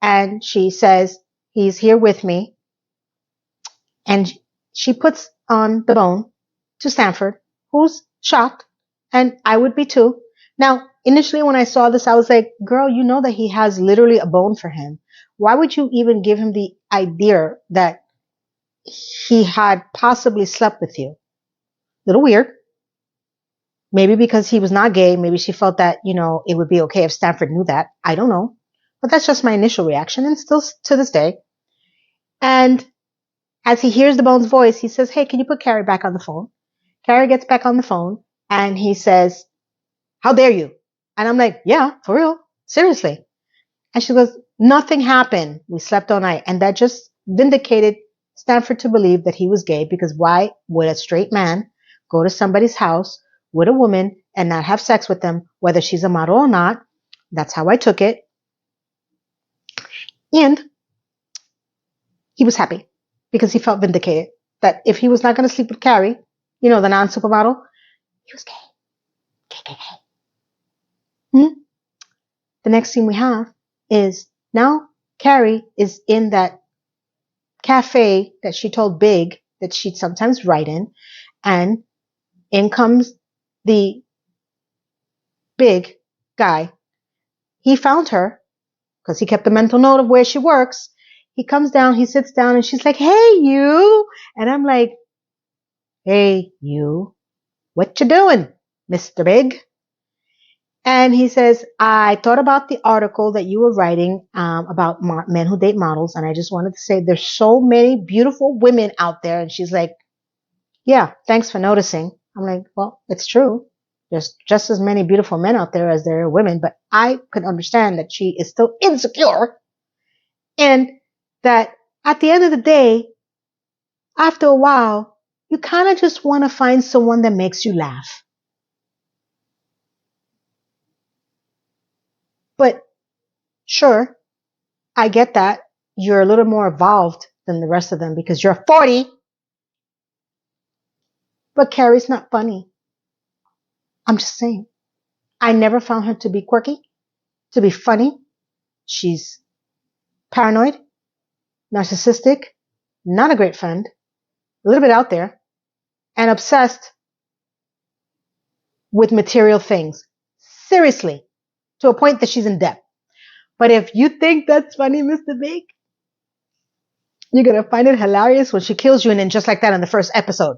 And she says, he's here with me. And she puts on the bone to Stanford, who's shocked. And I would be too. Now, initially when I saw this, I was like, girl, you know that he has literally a bone for him. Why would you even give him the idea that he had possibly slept with you? Little weird. Maybe because he was not gay. Maybe she felt that, it would be okay if Stanford knew that. I don't know. But that's just my initial reaction, and still to this day. And as he hears the Bone's voice, he says, hey, can you put Carrie back on the phone? Carrie gets back on the phone and he says, how dare you? And I'm like, yeah, for real. Seriously. And she goes, nothing happened. We slept all night. And that just vindicated Stanford to believe that he was gay, because why would a straight man go to somebody's house with a woman and not have sex with them, whether she's a model or not? That's how I took it. And he was happy because he felt vindicated that if he was not going to sleep with Carrie, the non-supermodel, he was gay. Gay. The next scene we have is now Carrie is in that cafe that she told Big that she'd sometimes write in, and in comes the big guy. He found her because he kept a mental note of where she works. He comes down, he sits down, and she's like, hey, you. And I'm like, hey, you, what you doing, Mr. Big? And he says, I thought about the article that you were writing about men who date models. And I just wanted to say there's so many beautiful women out there. And she's like, yeah, thanks for noticing. I'm like, well, it's true. There's just as many beautiful men out there as there are women. But I could understand that she is still insecure. And that at the end of the day, after a while, you kind of just want to find someone that makes you laugh. But sure, I get that. You're a little more evolved than the rest of them because you're 40. But Carrie's not funny. I'm just saying. I never found her to be quirky, to be funny. She's paranoid, narcissistic, not a great friend, a little bit out there, and obsessed with material things. Seriously, to a point that she's in debt. But if you think that's funny, Mr. Big, you're going to find it hilarious when she kills you, and then just like that in the first episode.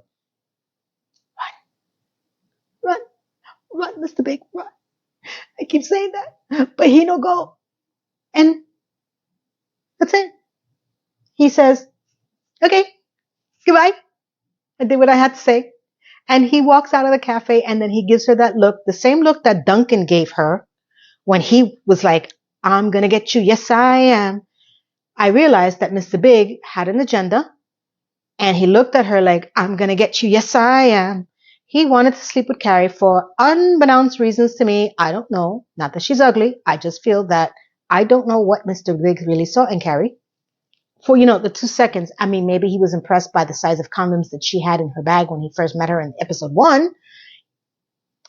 Run, Mr. Big, run. I keep saying that, but he no go. And that's it. He says, okay, goodbye. I did what I had to say. And he walks out of the cafe, and then he gives her that look, the same look that Duncan gave her when he was like, I'm going to get you. Yes, I am. I realized that Mr. Big had an agenda, and he looked at her like, I'm going to get you. Yes, I am. He wanted to sleep with Carrie for unbeknownst reasons to me. I don't know. Not that she's ugly. I just feel that I don't know what Mr. Big really saw in Carrie. For, the 2 seconds, I mean, maybe he was impressed by the size of condoms that she had in her bag when he first met her in episode 1.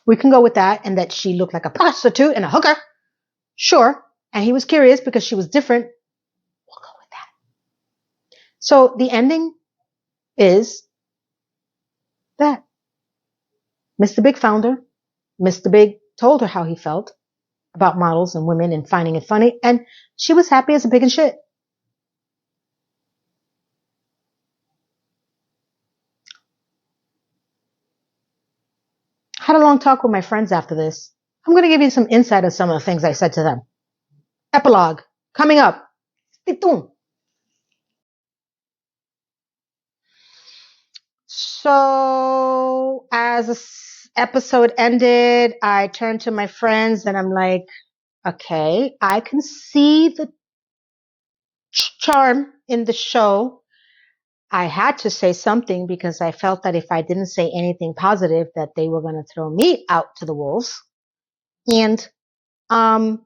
We can go with that, and that she looked like a prostitute and a hooker. Sure. And he was curious because she was different. We'll go with that. So the ending is that Mr. Big found her. Mr. Big told her how he felt about models and women and finding it funny, and she was happy as a pig in shit. I had a long talk with my friends after this. I'm going to give you some insight on some of the things I said to them. Epilogue coming up. Stay tuned. So as this episode ended, I turned to my friends and I'm like, okay, I can see the charm in the show. I had to say something because I felt that if I didn't say anything positive, that they were going to throw me out to the wolves. And I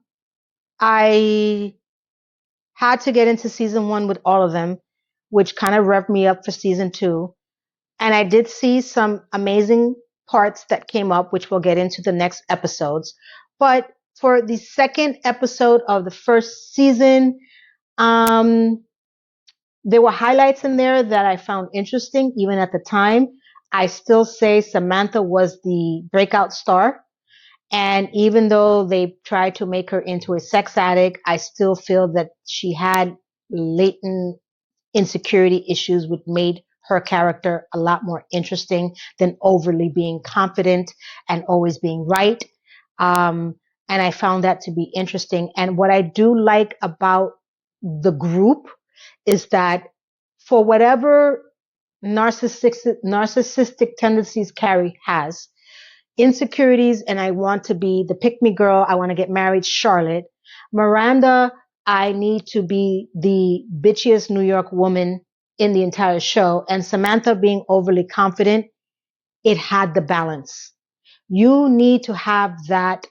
had to get into season 1 with all of them. which kind of revved me up for season 2. And I did see some amazing parts that came up, which we'll get into the next episodes. But for the second episode of the first season, there were highlights in there that I found interesting, even at the time. I still say Samantha was the breakout star. And even though they tried to make her into a sex addict, I still feel that she had latent insecurity issues, which made her character a lot more interesting than overly being confident and always being right. And I found that to be interesting. And what I do like about the group is that for whatever narcissistic tendencies Carrie has, insecurities, and I want to be the pick-me girl, I want to get married, Charlotte. Miranda, I need to be the bitchiest New York woman in the entire show. And Samantha being overly confident, it had the balance. You need to have that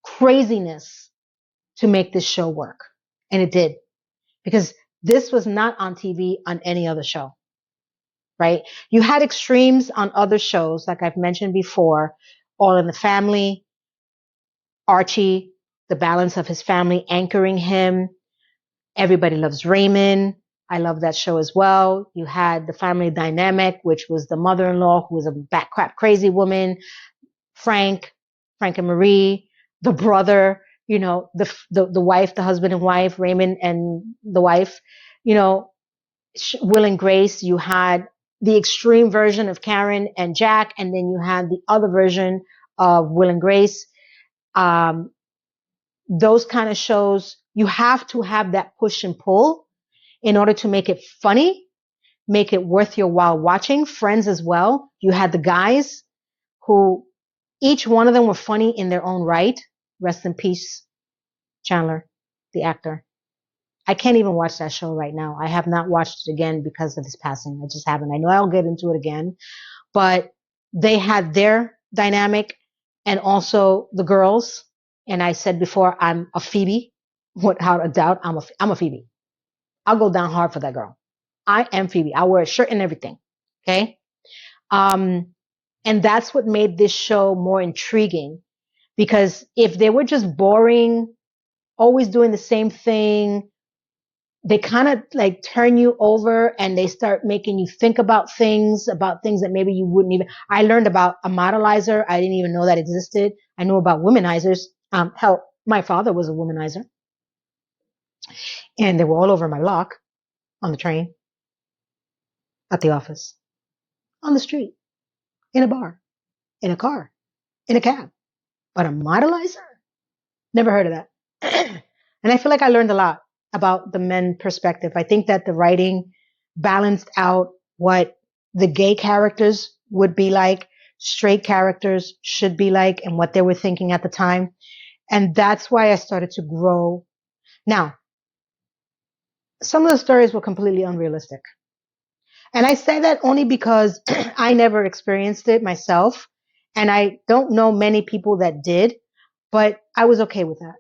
craziness to make this show work. And it did. Because this was not on TV on any other show, right? You had extremes on other shows, like I've mentioned before, All in the Family, Archie, the balance of his family anchoring him. Everybody Loves Raymond. I love that show as well. You had the family dynamic, which was the mother-in-law who was a bat crap crazy woman, Frank and Marie, the brother, the wife, the husband and wife, Raymond and the wife, Will and Grace. You had the extreme version of Karen and Jack, and then you had the other version of Will and Grace. Those kind of shows, you have to have that push and pull in order to make it funny, make it worth your while watching. Friends as well. You had the guys who each one of them were funny in their own right. Rest in peace, Chandler, the actor. I can't even watch that show right now. I have not watched it again because of his passing. I just haven't. I know I'll get into it again, but they had their dynamic and also the girls. And I said before, I'm a Phoebe. Without a doubt, I'm a Phoebe. I'll go down hard for that girl. I am Phoebe. I'll wear a shirt and everything. Okay. And that's what made this show more intriguing, because if they were just boring, always doing the same thing, they kind of like turn you over and they start making you think about things that maybe you wouldn't even. I learned about a modelizer. I didn't even know that existed. I knew about womanizers. Hell, my father was a womanizer, and they were all over my block, on the train, at the office, on the street, in a bar, in a car, in a cab. But a modelizer? Never heard of that. And I feel like I learned a lot about the men perspective. I think that the writing balanced out what the gay characters would be like, straight characters should be like, and what they were thinking at the time. And that's why I started to grow. Now, some of the stories were completely unrealistic. And I say that only because I never experienced it myself. And I don't know many people that did, but I was okay with that.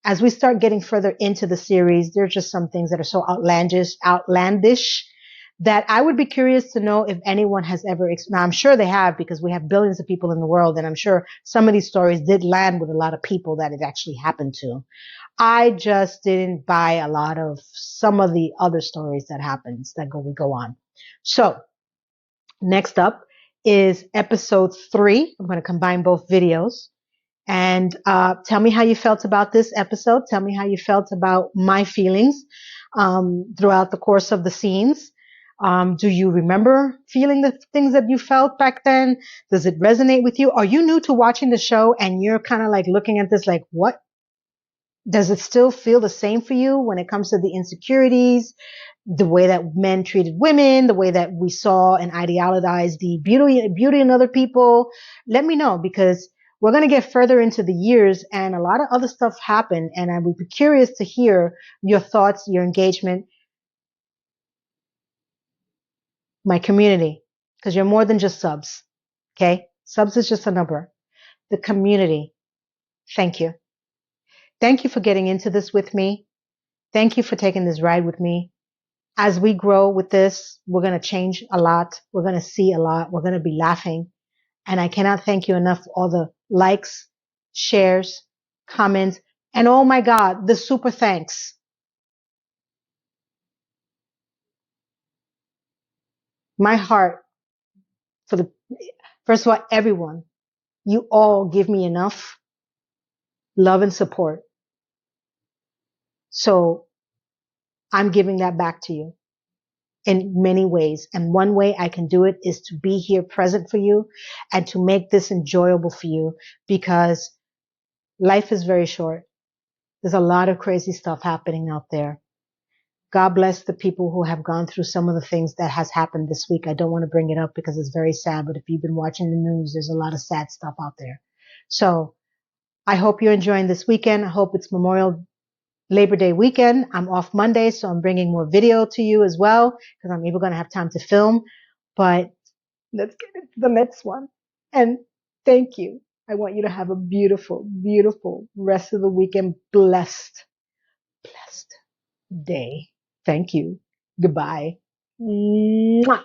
As we start getting further into the series, there's just some things that are so outlandish that I would be curious to know if anyone has ever, now I'm sure they have, because we have billions of people in the world, and I'm sure some of these stories did land with a lot of people that it actually happened to. I just didn't buy a lot of some of the other stories that happens that we go on. So next up is episode 3. I'm going to combine both videos. And tell me how you felt about this episode. Tell me how you felt about my feelings throughout the course of the scenes. Do you remember feeling the things that you felt back then? Does it resonate with you? Are you new to watching the show and you're kind of like looking at this like, what? Does it still feel the same for you when it comes to the insecurities, the way that men treated women, the way that we saw and idealized the beauty in other people? Let me know, because we're going to get further into the years and a lot of other stuff happened, and I would be curious to hear your thoughts, your engagement, my community, because you're more than just subs. Okay? Subs is just a number. The community. Thank you. Thank you for getting into this with me. Thank you for taking this ride with me. As we grow with this, we're going to change a lot. We're going to see a lot. We're going to be laughing. And I cannot thank you enough for all the likes, shares, comments, and oh my God, the super thanks. My heart for the, first of all, everyone, you all give me enough love and support. So I'm giving that back to you in many ways. And one way I can do it is to be here present for you and to make this enjoyable for you, because life is very short. There's a lot of crazy stuff happening out there. God bless the people who have gone through some of the things that has happened this week. I don't want to bring it up because it's very sad, but if you've been watching the news, there's a lot of sad stuff out there. So I hope you're enjoying this weekend. I hope it's Labor Day weekend. I'm off Monday, so I'm bringing more video to you as well because I'm even going to have time to film. But let's get into the next one. And thank you. I want you to have a beautiful, beautiful rest of the weekend. Blessed day. Thank you. Goodbye. Mwah.